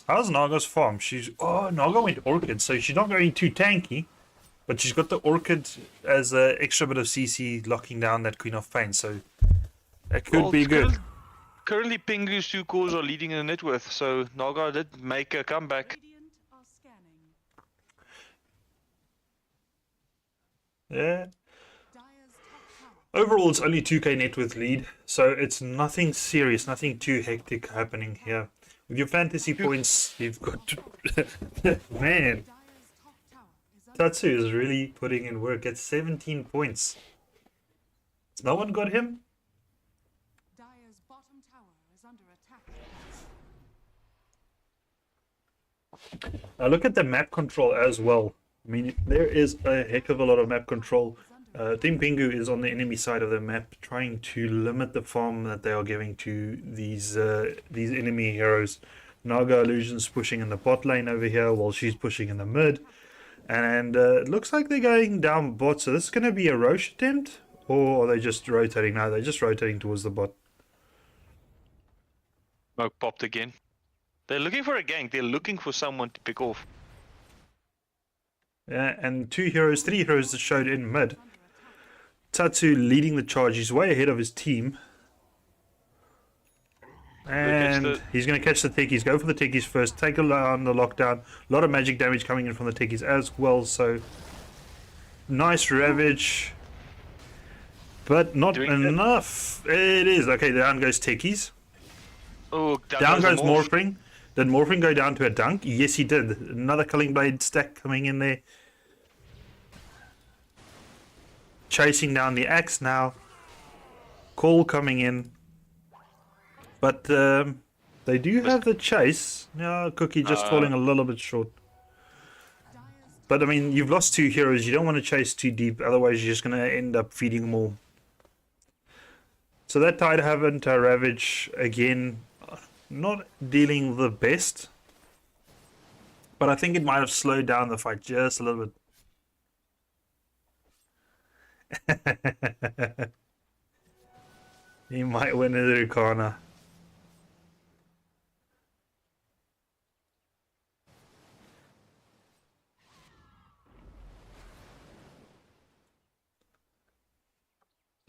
How's Naga's farm? Naga went Orchid, so she's not going too tanky, but she's got the Orchid as an extra bit of CC locking down that Queen of Pain, so that could be good. Currently, Pingu's 2 cores are leading in the net worth, so Naga did make a comeback. Radiant are scanning. Yeah. Dire's top tower. Overall, it's only 2k net worth lead, so it's nothing serious, nothing too hectic happening here. With your fantasy points, you've got... Man, Dire's top tower is under Tatsu is really putting in work at 17 points. Has no one got him? Dire's bottom tower is under attack. Now look at the map control as well. I mean, there is a heck of a lot of map control. Team Pingu is on the enemy side of the map, trying to limit the farm that they are giving to these enemy heroes. Naga Illusion's pushing in the bot lane over here, while she's pushing in the mid. And it looks like they're going down bot, so this is going to be a Roche attempt? Or are they just rotating? No, they're just rotating towards the bot. Smoke popped again. They're looking for a gank. They're looking for someone to pick off. Yeah, and three heroes that showed in mid. Tatsu leading the charge. He's way ahead of his team. And he's going to catch the techies. Go for the techies first. Take a lot on the lockdown. A lot of magic damage coming in from the techies as well. So, nice ravage. But not enough. It is. Okay, down goes techies. Oh, Down goes Morphing. Did Morphing go down to a dunk? Yes, he did. Another Culling Blade stack coming in there. Chasing down the axe now. Call coming in. But they do have the chase. Yeah, Cookie just falling a little bit short. But I mean, you've lost 2 heroes. You don't want to chase too deep. Otherwise, you're just going to end up feeding them all. So that Tide Haven't Ravage again. Not dealing the best. But I think it might have slowed down the fight just a little bit. He might win the Rukana.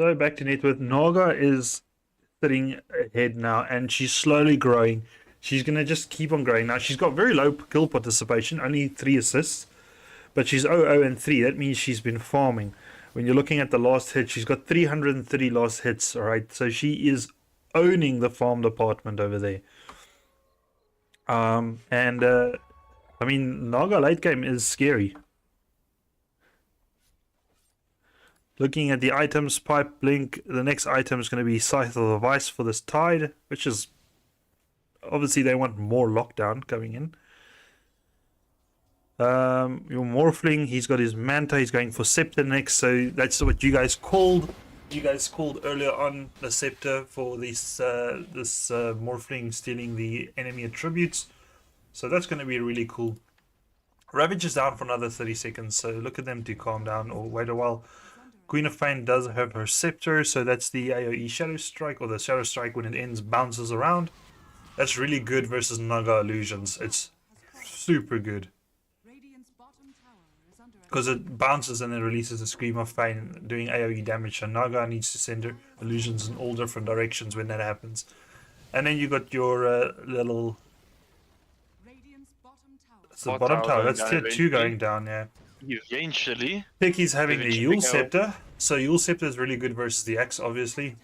So back to net worth. Naga is sitting ahead now, and she's slowly growing. She's going to just keep on growing. Now, she's got very low kill participation, only 3 assists, but she's 0-0 and 3. That means she's been farming. When you're looking at the last hit, she's got 330 last hits, all right? So she is owning the farm department over there. I mean, Naga late game is scary. Looking at the items, Pipe, Blink, the next item is going to be Scythe of the Vice for this Tide, which is, obviously they want more lockdown coming in. Your Morphling, he's got his Manta, he's going for Scepter next, so that's what you guys called. You guys called earlier on the Scepter for this Morphling stealing the enemy attributes. So that's going to be really cool. Ravage is down for another 30 seconds, so look at them to calm down or wait a while. Queen of Pain does have her Scepter, so that's the AoE Shadow Strike, or the Shadow Strike when it ends bounces around. That's really good versus Naga Illusions. It's super good. Radiant's bottom tower is under because it bounces and then releases a scream of pain, doing AoE damage. And Naga needs to send illusions in all different directions when that happens. And then you got your little. Radiant's bottom tower. It's the Bot bottom tower tower. going That's down tier 2 eventually. going down, yeah. Eventually. Picky's having the Eventually Yule go. Scepter. So Yule Scepter is really good versus the Axe, obviously.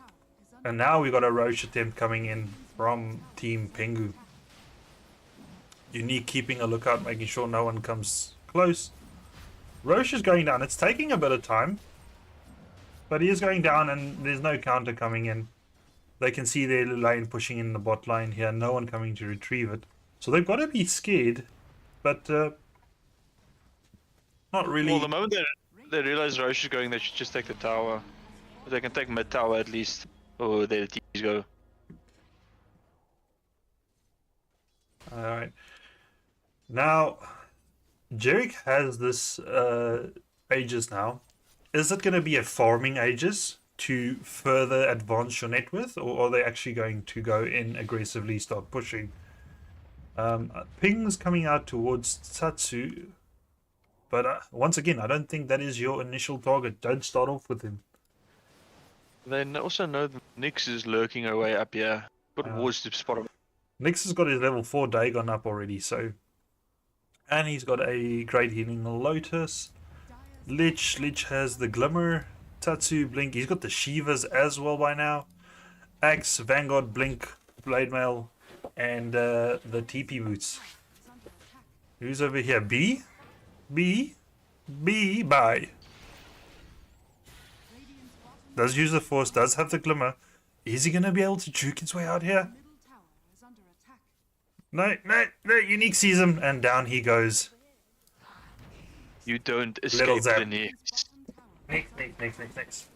And now we got a Roche attempt coming in from Team Pingu. Unique keeping a lookout, making sure no one comes close. Roche is going down. It's taking a bit of time. But he is going down and there's no counter coming in. They can see their lane pushing in the bot line here. No one coming to retrieve it. So they've got to be scared. But not really. Well, the moment they realize Roche is going, they should just take the tower. They can take mid tower at least. Oh, there the T's go. Alright. Now, Jerick has this Aegis now. Is it going to be a farming Aegis to further advance your net worth, or are they actually going to go in aggressively, start pushing? Ping's coming out towards Tatsu, but once again, I don't think that is your initial target. Don't start off with him. They also know that Nyx is lurking her way up here. Got wards to spot him. Nyx has got his level 4 Dagon up already, so. And he's got a Great Healing Lotus. Lich has the Glimmer. Tatsu, Blink. He's got the Shivas as well by now. Axe, Vanguard, Blink, Blade Mail, and the TP Boots. Who's over here? B? Bye. Does use the Force, does have the Glimmer. Is he going to be able to juke his way out here? Middle tower is under attack. No, Unique sees him, and down he goes. You don't Little escape zap. the Nyx. Next.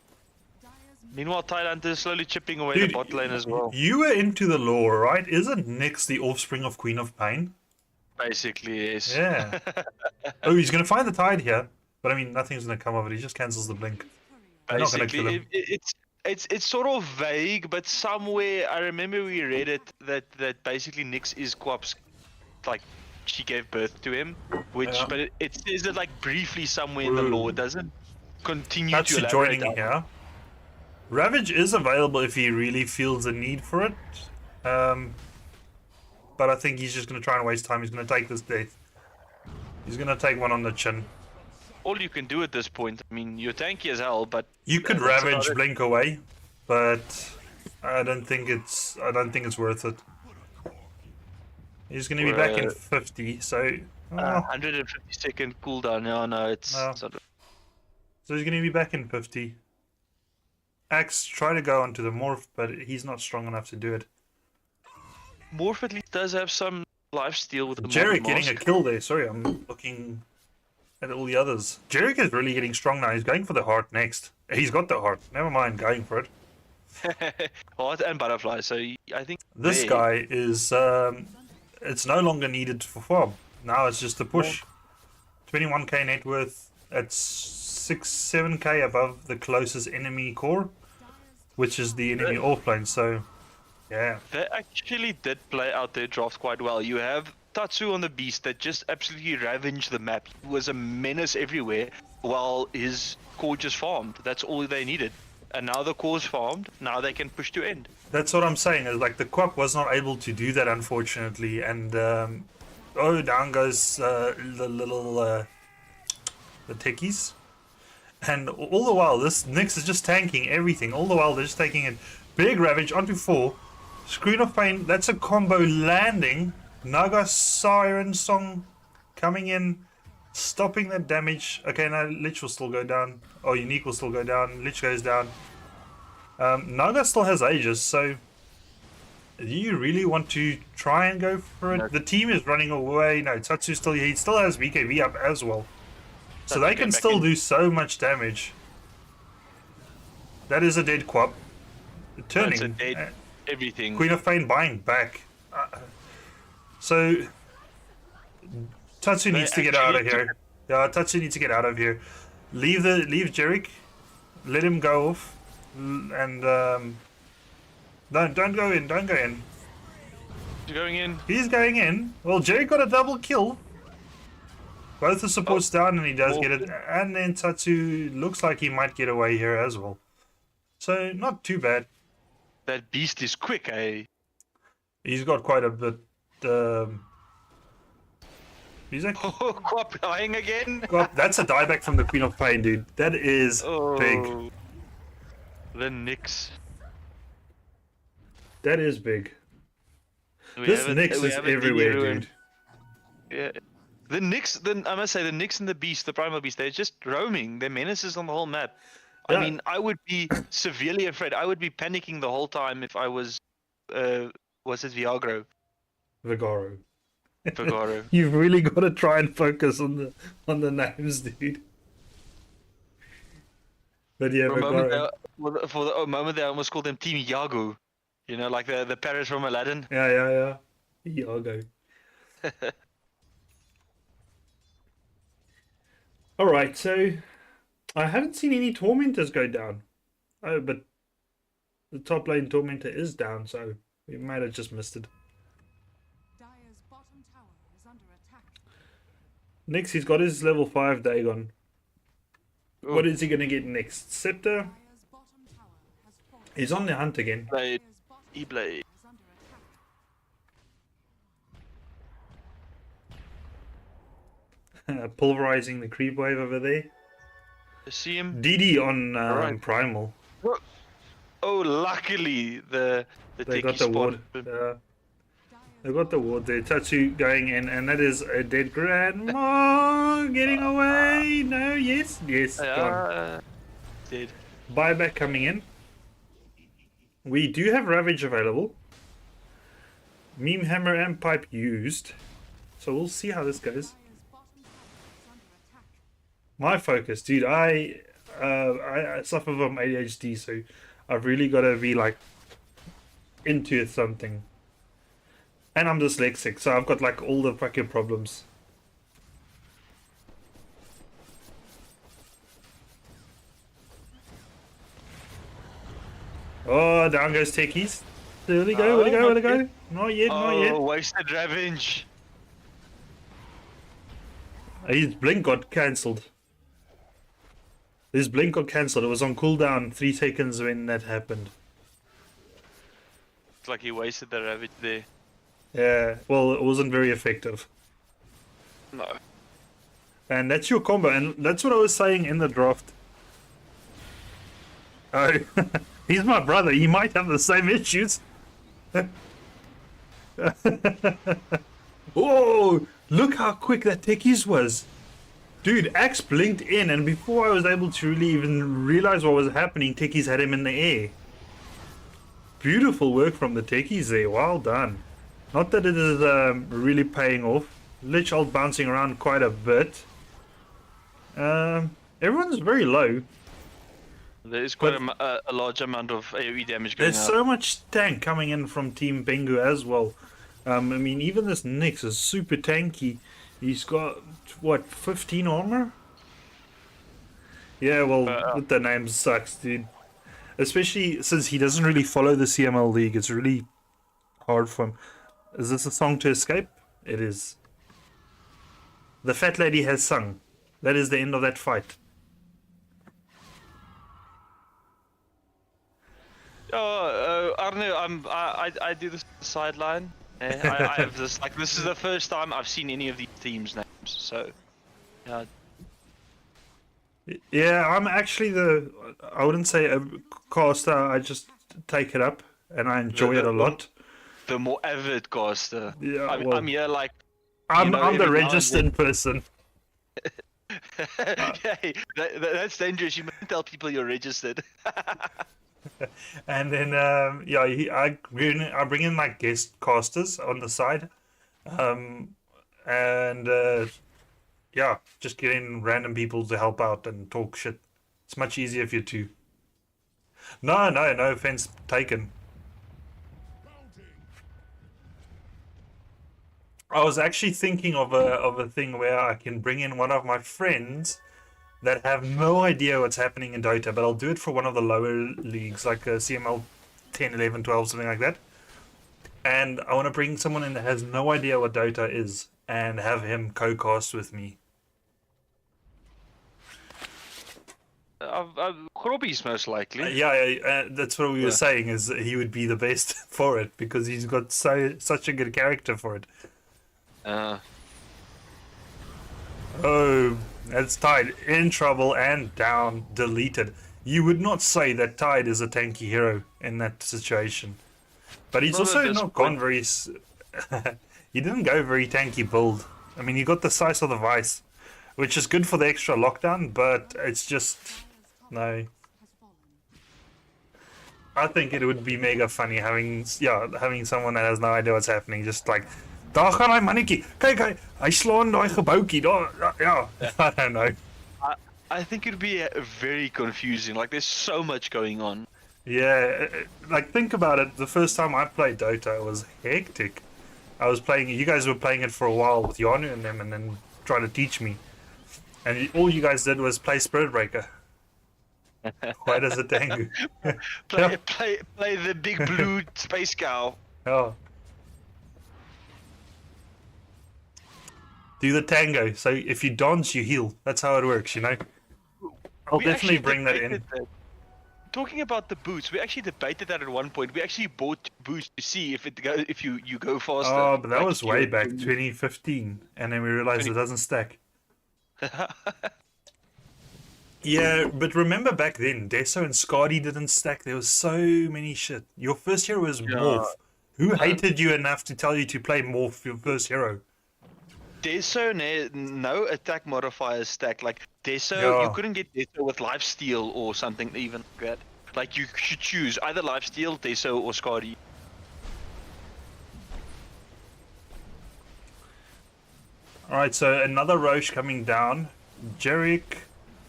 Meanwhile, Thailand is slowly chipping away Dude, the bot lane as well. You were into the lore, right? Isn't Nyx the offspring of Queen of Pain? Basically, yes. Yeah. Oh, he's going to find the tide here. But I mean, nothing's going to come of it. He just cancels the blink. They're not going to kill Basically, him. it's sort of vague, but somewhere I remember we read it that basically Nyx is Quap's, like she gave birth to him, which Yeah. but it says it like briefly somewhere in the lore. It doesn't continue That's to the elaborate. joining here. Ravage is available if he really feels a need for it. But I think he's just going to try and waste time. He's going to take this death. He's going to take one on the chin. All you can do at this point, I mean, you're tanky as hell, but You could that's about Ravage it. blink away, but I don't think it's worth it. He's going to be back in 50, so 150-second cooldown. No, it's No. sort of. so he's going to be back in 50. Axe try to go onto the morph, but he's not strong enough to do it. Morph at least does have some lifesteal with the Jerick Morph getting a mask. kill there. Sorry, I'm looking at all the others. Jerick is really getting strong now. He's going for the heart next. He's got the heart. Never mind going for it. Heart and butterfly. So I think This there- guy is. It's no longer needed for farm. Now it's just a push. 21k net worth. At 7k above the closest enemy core, which is the enemy offlane. So, yeah. They actually did play out their draft quite well. You have Tatsu on the beast that just absolutely ravaged the map. He was a menace everywhere while his core just farmed. That's all they needed. And now the core's farmed. Now they can push to end. That's what I'm saying. Is like the Quap was not able to do that, unfortunately. And down goes the little the techies. And all the while, this Nyx is just tanking everything. All the while, they're just taking it. Big Ravage onto 4. Screen of Pain. That's a combo landing. Naga Siren Song coming in, stopping that damage. Okay, now Lich will still go down. Oh, Unique will still go down. Lich goes down. Naga still has Aegis, so do you really want to try and go for it? No. The team is running away. No, Tatsu still, he still has BKB up as well. So Tatsu they can get back still in. do so much damage. That is a dead Quap. Turning. That's a dead everything. Queen of Pain buying back. So Tatsu They needs to get out of actually here. Yeah, Tatsu needs to get out of here. Leave Jerick. Let him go off. And don't go in. Don't go in. Going in. He's going in. Well, Jerick got a double kill. Both the supports down and he does get it. And then Tatsu looks like he might get away here as well. So, not too bad. That beast is quick, eh? He's got quite a bit. He's like, Oh, Quap dying again? well, that's a dieback from the Queen of Pain, dude. That is big. The Nyx. That is big. We This haven't- Nyx we is haven't everywhere, really dude. Yeah. The Nyx, I must say, the Nyx and the Beast, the Primal Beast, they're just roaming. They're menaces on the whole map. Yeah. I mean, I would be severely afraid. I would be panicking the whole time if I was it Vegaro? Vegaro. Vegaro. You've really got to try and focus on the names, dude. But yeah, For a moment, Vegaro. for a moment there, I almost called them Team Yago. You know, like the parrots from Aladdin. Yeah. Iago. Alright, so I haven't seen any Tormentors go down. Oh, but the top lane Tormentor is down, so we might have just missed it. Dire's bottom tower is under attack. Next, he's got his level 5 Dagon. Oh. What is he going to get next? Scepter? Dire's bottom tower has fallen. He's on the hunt again. Blade. Dire's bottom E-Blade. tower is under attack. Pulverizing the creep wave over there. I see him. DD on Alright. Primal. Oh, luckily the They techie got the ward. Dire's They got the ward there. Tatsu going in, and that is a dead grandma getting away. No, yes, gone. Dead. Buyback coming in. We do have Ravage available. Meme Hammer and Pipe used. So we'll see how this goes. Dire's bottom tower is under attack. My focus, dude, I suffer from ADHD, so I've really got to be like into something. And I'm dyslexic, so I've got like all the fucking problems. Oh, down goes Techies. There they go, where they go, where they go? Not yet, not yet. Wasted revenge. His blink got cancelled. His blink got cancelled. It was on cooldown 3 seconds when that happened. It's like he wasted the ravage there. Yeah, well, it wasn't very effective. No. And that's your combo, and that's what I was saying in the draft. Oh, he's my brother. He might have the same issues. Whoa! Look how quick that Techies was. Dude, Axe blinked in, and before I was able to really even realize what was happening, Techies had him in the air. Beautiful work from the Techies there. Well done. Not that it is really paying off. Lich ult bouncing around quite a bit. Everyone's very low. There is quite a large amount of AoE damage going There's out. so much tank coming in from Team Pingu as well. I mean, even this Nyx is super tanky. He's got, what, 15 armor? Yeah, well, the name sucks, dude. Especially since he doesn't really follow the CML league. It's really hard for him. Is this a song to escape? It is. The fat lady has sung. That is the end of that fight. Arno, I do this sideline. I have this, like, this is the first time I've seen any of these teams' names, so Yeah, I'm actually I wouldn't say a caster, I just take it up and I enjoy it a lot. the more avid caster. Yeah, I'm here like I'm know, the every now and registered person. hey, that's dangerous. You mustn't tell people you're registered. And then I bring in like guest casters on the side, and just get in random people to help out and talk shit. It's much easier if you're two. No offense taken. I was actually thinking of a thing where I can bring in one of my friends that have no idea what's happening in Dota, but I'll do it for one of the lower leagues, like CML 10, 11, 12, something like that. And I want to bring someone in that has no idea what Dota is and have him co-cast with me. Grobby's most likely. That's what we were saying, is that he would be the best for it because he's got such a good character for it. Oh, that's Tide in trouble and down, deleted. You would not say that Tide is a tanky hero in that situation, but he's also not gone very. He didn't go very tanky build. I mean, he got the size of the vice, which is good for the extra lockdown, but it's just no. I think it would be mega funny having someone that has no idea what's happening, just like, daar gaan hy mannetjie. Kyk, hy slaan daai gebouetjie. Daar, ja. I don't know. I think it'd be very confusing. Like, there's so much going on. Yeah, like, think about it. The first time I played Dota, it was hectic. I was playing, you guys were playing it for a while with Yanu and them, and then trying to teach me. And all you guys did was play Spirit Breaker. White as a Tengu. play the big blue space cow. Oh. Do the tango. So if you dance, you heal. That's how it works, you know? I'll definitely bring that in. Talking about the boots, we actually debated that at one point. We actually bought boots to see if you go faster. Oh, but that was way back, 2015, and then we realized it doesn't stack. Yeah, but remember back then, Deso and Skadi didn't stack. There was so many shit. Your first hero was Morph. Who hated you enough to tell you to play Morph your first hero? Deso, no attack modifiers stack. Like, Deso, you couldn't get Deso with lifesteal or something even like that. Like, you should choose either lifesteal, Deso, or Skadi. Alright, so another Roche coming down. Jerick.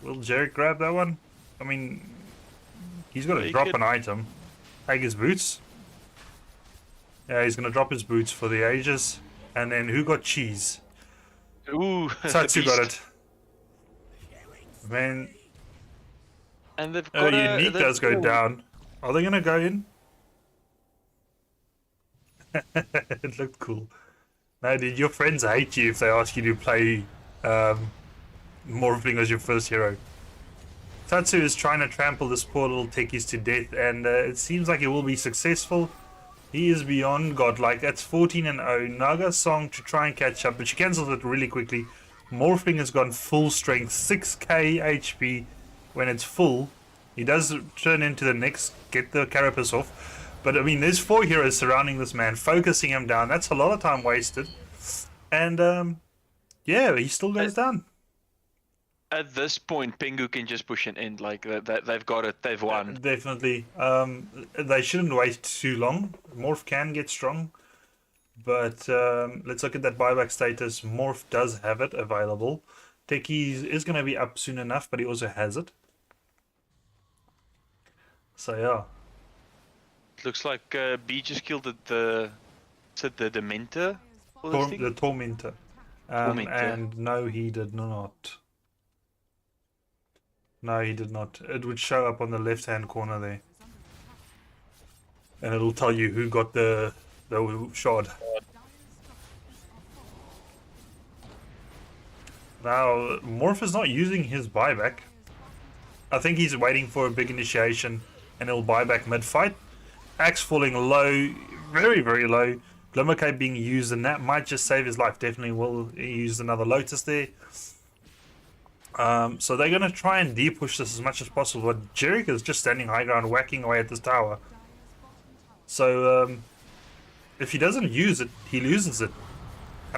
Will Jerick grab that one? I mean, he's got to drop an item. Take his boots. Yeah, he's going to drop his boots for the ages. And then who got cheese? Ooh, Satsu got it. Man. And they've got Unique does go down. Are they going to go in? It looked cool. No, dude, your friends hate you if they ask you to play Morphling as your first hero. Tatsu is trying to trample this poor little techies to death, and it seems like he will be successful. He is beyond godlike. That's 14-0. Naga's song to try and catch up, but she cancels it really quickly. Morphling has gone full strength, 6k HP when it's full. He does turn into the next, get the carapace off. But I mean, there's 4 heroes surrounding this man, focusing him down. That's a lot of time wasted. And yeah, he still goes down. At this point, Pingu can just push an end. Like, they've got it. They've won. Definitely. They shouldn't wait too long. Morph can get strong. But let's look at that buyback status. Morph does have it available. Techie is going to be up soon enough, but he also has it. So, yeah. It looks like B just killed the Dementor? The Tormentor. And no, he did not. No, he did not. It would show up on the left-hand corner there. And it'll tell you who got the shard. Now, Morph is not using his buyback. I think he's waiting for a big initiation and he'll buy back mid-fight. Axe falling low, very, very low. Glimmercape being used, and that might just save his life. Definitely will use another Lotus there. So they're going to try and de-push this as much as possible, but Jerick is just standing high ground, whacking away at this tower. So if he doesn't use it, he loses it.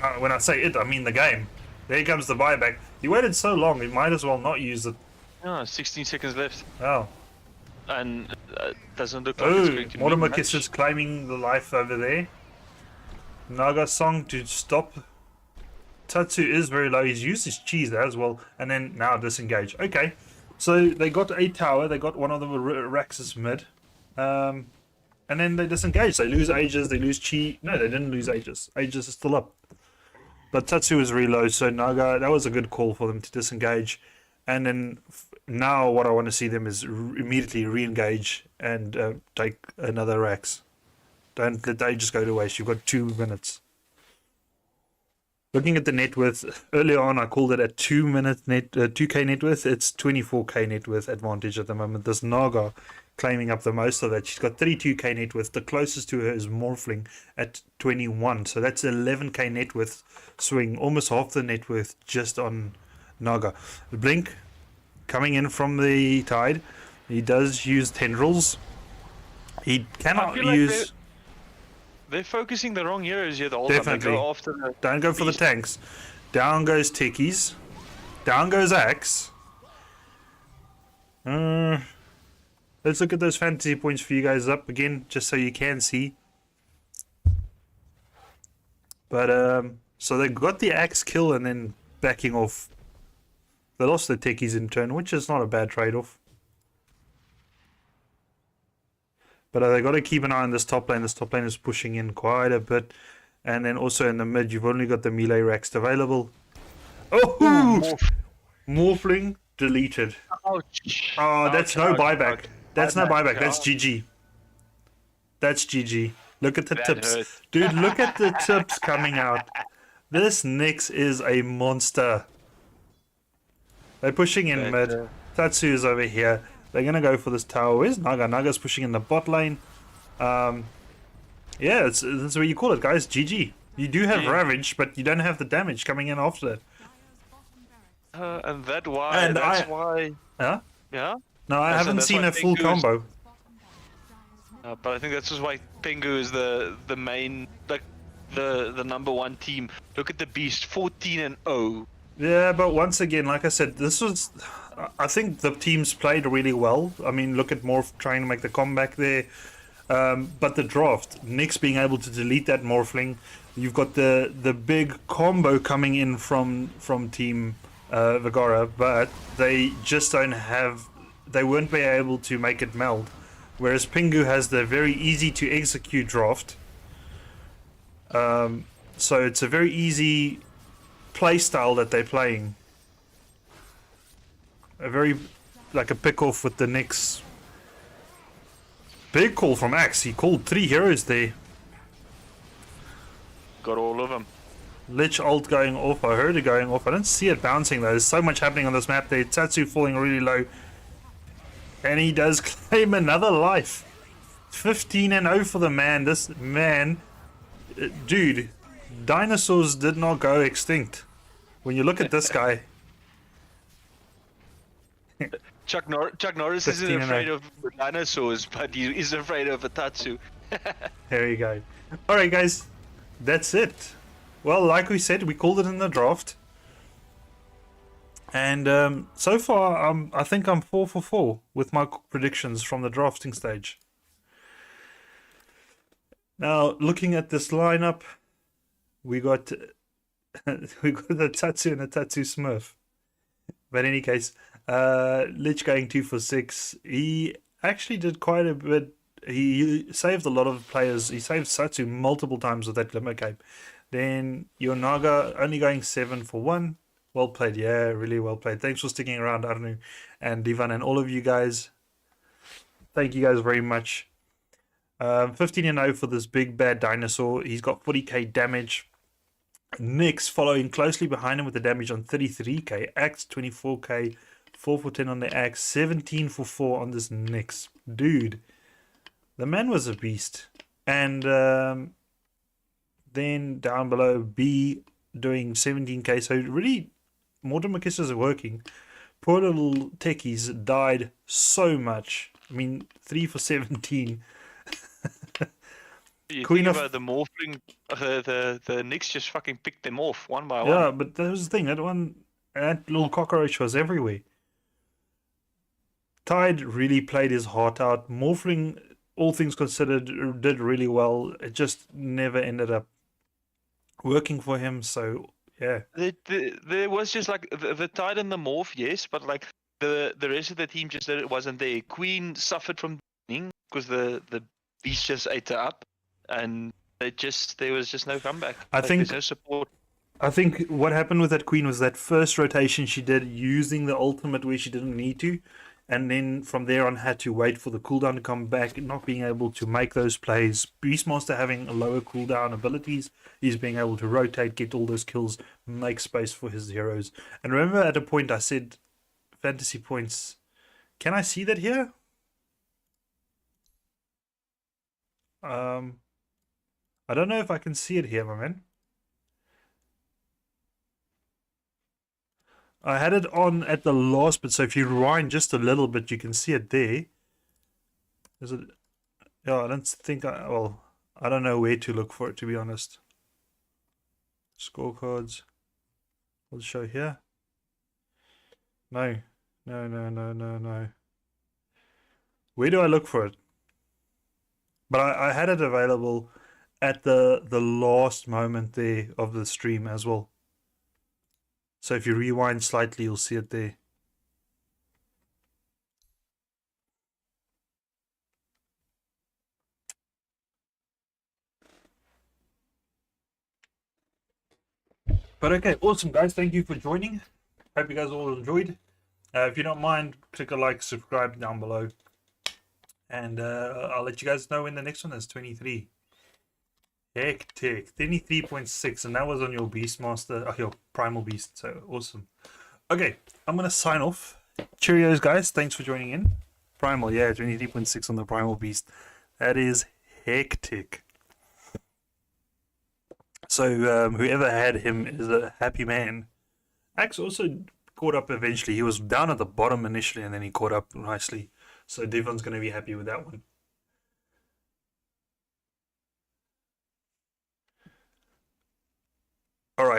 And when I say it, I mean the game. There comes the buyback. He waited so long, he might as well not use it. Oh, 16 seconds left. Oh. And doesn't look like it's going to Mortimer be is just claiming the life over there. Naga song to stop. Tatsu is very low. He's used his cheese as well, and then now disengage. Okay, so they got a tower. They got one of the Raxus mid, and then they disengage. They lose Aegis. They lose chi. No, they didn't lose Aegis. Aegis is still up, but Tatsu is really low. So Naga, that was a good call for them to disengage, and then now what I want to see them is immediately re-engage and take another Rax. Don't let Aegis go to waste. You've got 2 minutes. Looking at the net worth, earlier on I called it a 2-minute net, 2k net worth. It's 24k net worth advantage at the moment. This Naga claiming up the most of that. She's got 32k net worth. The closest to her is Morphling at 21. So that's 11k net worth swing. Almost half the net worth just on Naga. Blink coming in from the Tide. He does use tendrils. He cannot use... They're focusing the wrong heroes here the whole Definitely. time. They go after the Don't go for the tanks. Down goes Techies. Down goes Axe. Let's look at those fantasy points for you guys up again, just so you can see. But, so they got the Axe kill and then backing off. They lost the Techies in turn, which is not a bad trade-off. But they got to keep an eye on this top lane. This top lane is pushing in quite a bit. And then also in the mid, you've only got the melee racks available. Oh! Morphling deleted. Ouch. Oh, that's no Ouch, buyback. ouch. That's no buyback. Yeah. That's GG. That's GG. Look at the That tips. hurt. Dude, look at the tips coming out. This Nyx is a monster. They're pushing in mid. Tatsu is over here. They're going to go for this tower. Where's Naga? Naga's pushing in the bot lane. Yeah, that's what you call it, guys. GG. You do have Ravage, but you don't have the damage coming in after that. And that's why. Huh? Yeah. No, I haven't that's seen why a full Pingu is- combo. But I think that's just why Pingu is the main, like the number one team. Look at the beast, 14-0. Yeah, but once again, like I said, this was... I think the teams played really well. I mean, look at Morph trying to make the comeback there. But the draft, Nyx being able to delete that Morphling. You've got the big combo coming in from Team Vegaro, but they just don't have... They weren't be able to make it meld. Whereas Pingu has the very easy to execute draft. So it's a very easy play style that they're playing. A very, like a pick off with the Nyx. Big call from Axe. He called 3 heroes there. Got all of them. Lich ult going off. I heard it going off. I don't see it bouncing though. There's so much happening on this map there. Tatsu falling really low. And he does claim another life. 15-0 for the man. This man... Dude, dinosaurs did not go extinct. When you look at this guy... Chuck Norris isn't 15-0. afraid of dinosaurs, but he is afraid of a Tatsu. There you go. Alright guys, that's it. Well, like we said, we called it in the draft. And so far, I think I'm 4 for 4 with my predictions from the drafting stage. Now, looking at this lineup, we got the Tatsu and a Tatsu Smurf. But in any case, Lich going 2 for 6. He actually did quite a bit. He saved a lot of players. He saved Tatsu multiple times with that Glimmer Cape. Then your Naga only going 7 for 1. Well played, yeah, really well played. Thanks for sticking around, Arnu and Divan and all of you guys. Thank you guys very much. 15-0 for this big bad dinosaur. He's got 40k damage. Nyx following closely behind him with the damage on 33k. Axe 24k. 4 for 10 on the Axe. 17 for 4 on this Nyx. Dude, the man was a beast. And then down below, B doing 17k. So really, Mortimer Kisses are working. Poor little techies died so much. I mean, 3 for 17. You Queen think of- about the Morphling, the Knicks just fucking picked them off one by Yeah, one. but that was the thing. That little cockroach was everywhere. Tide really played his heart out. Morphling, all things considered, did really well. It just never ended up working for him. So yeah, There was just like the Tide and the Morph, yes, but like the rest of the team just wasn't there. Queen suffered from because the beast just ate her up, and there was just no comeback. I think- there's no support. I think what happened with that Queen was that first rotation she did using the ultimate where she didn't need to, and then from there on had to wait for the cooldown to come back, not being able to make those plays. Beastmaster having a lower cooldown abilities, he's being able to rotate, get all those kills, make space for his heroes. And remember at a point I said fantasy points. Can I see that here? I don't know if I can see it here, my man. I had it on at the last bit, so if you rewind just a little bit, you can see it there. Is it? Yeah, I don't think well, I don't know where to look for it, to be honest. Scorecards. Will it show here? No. No. Where do I look for it? But I had it available at the last moment there of the stream as well. So if you rewind slightly, you'll see it there. But okay, awesome guys. Thank you for joining. Hope you guys all enjoyed. If you don't mind, click a like, subscribe down below. And I'll let you guys know when the next one is. 23. Hectic. 23.6, and that was on your Beastmaster, your Primal Beast, so awesome. Okay, I'm going to sign off. Cheerios, guys. Thanks for joining in. Primal, yeah, 23.6 on the Primal Beast. That is hectic. So, whoever had him is a happy man. Axe also caught up eventually. He was down at the bottom initially, and then he caught up nicely. So, Devon's going to be happy with that one.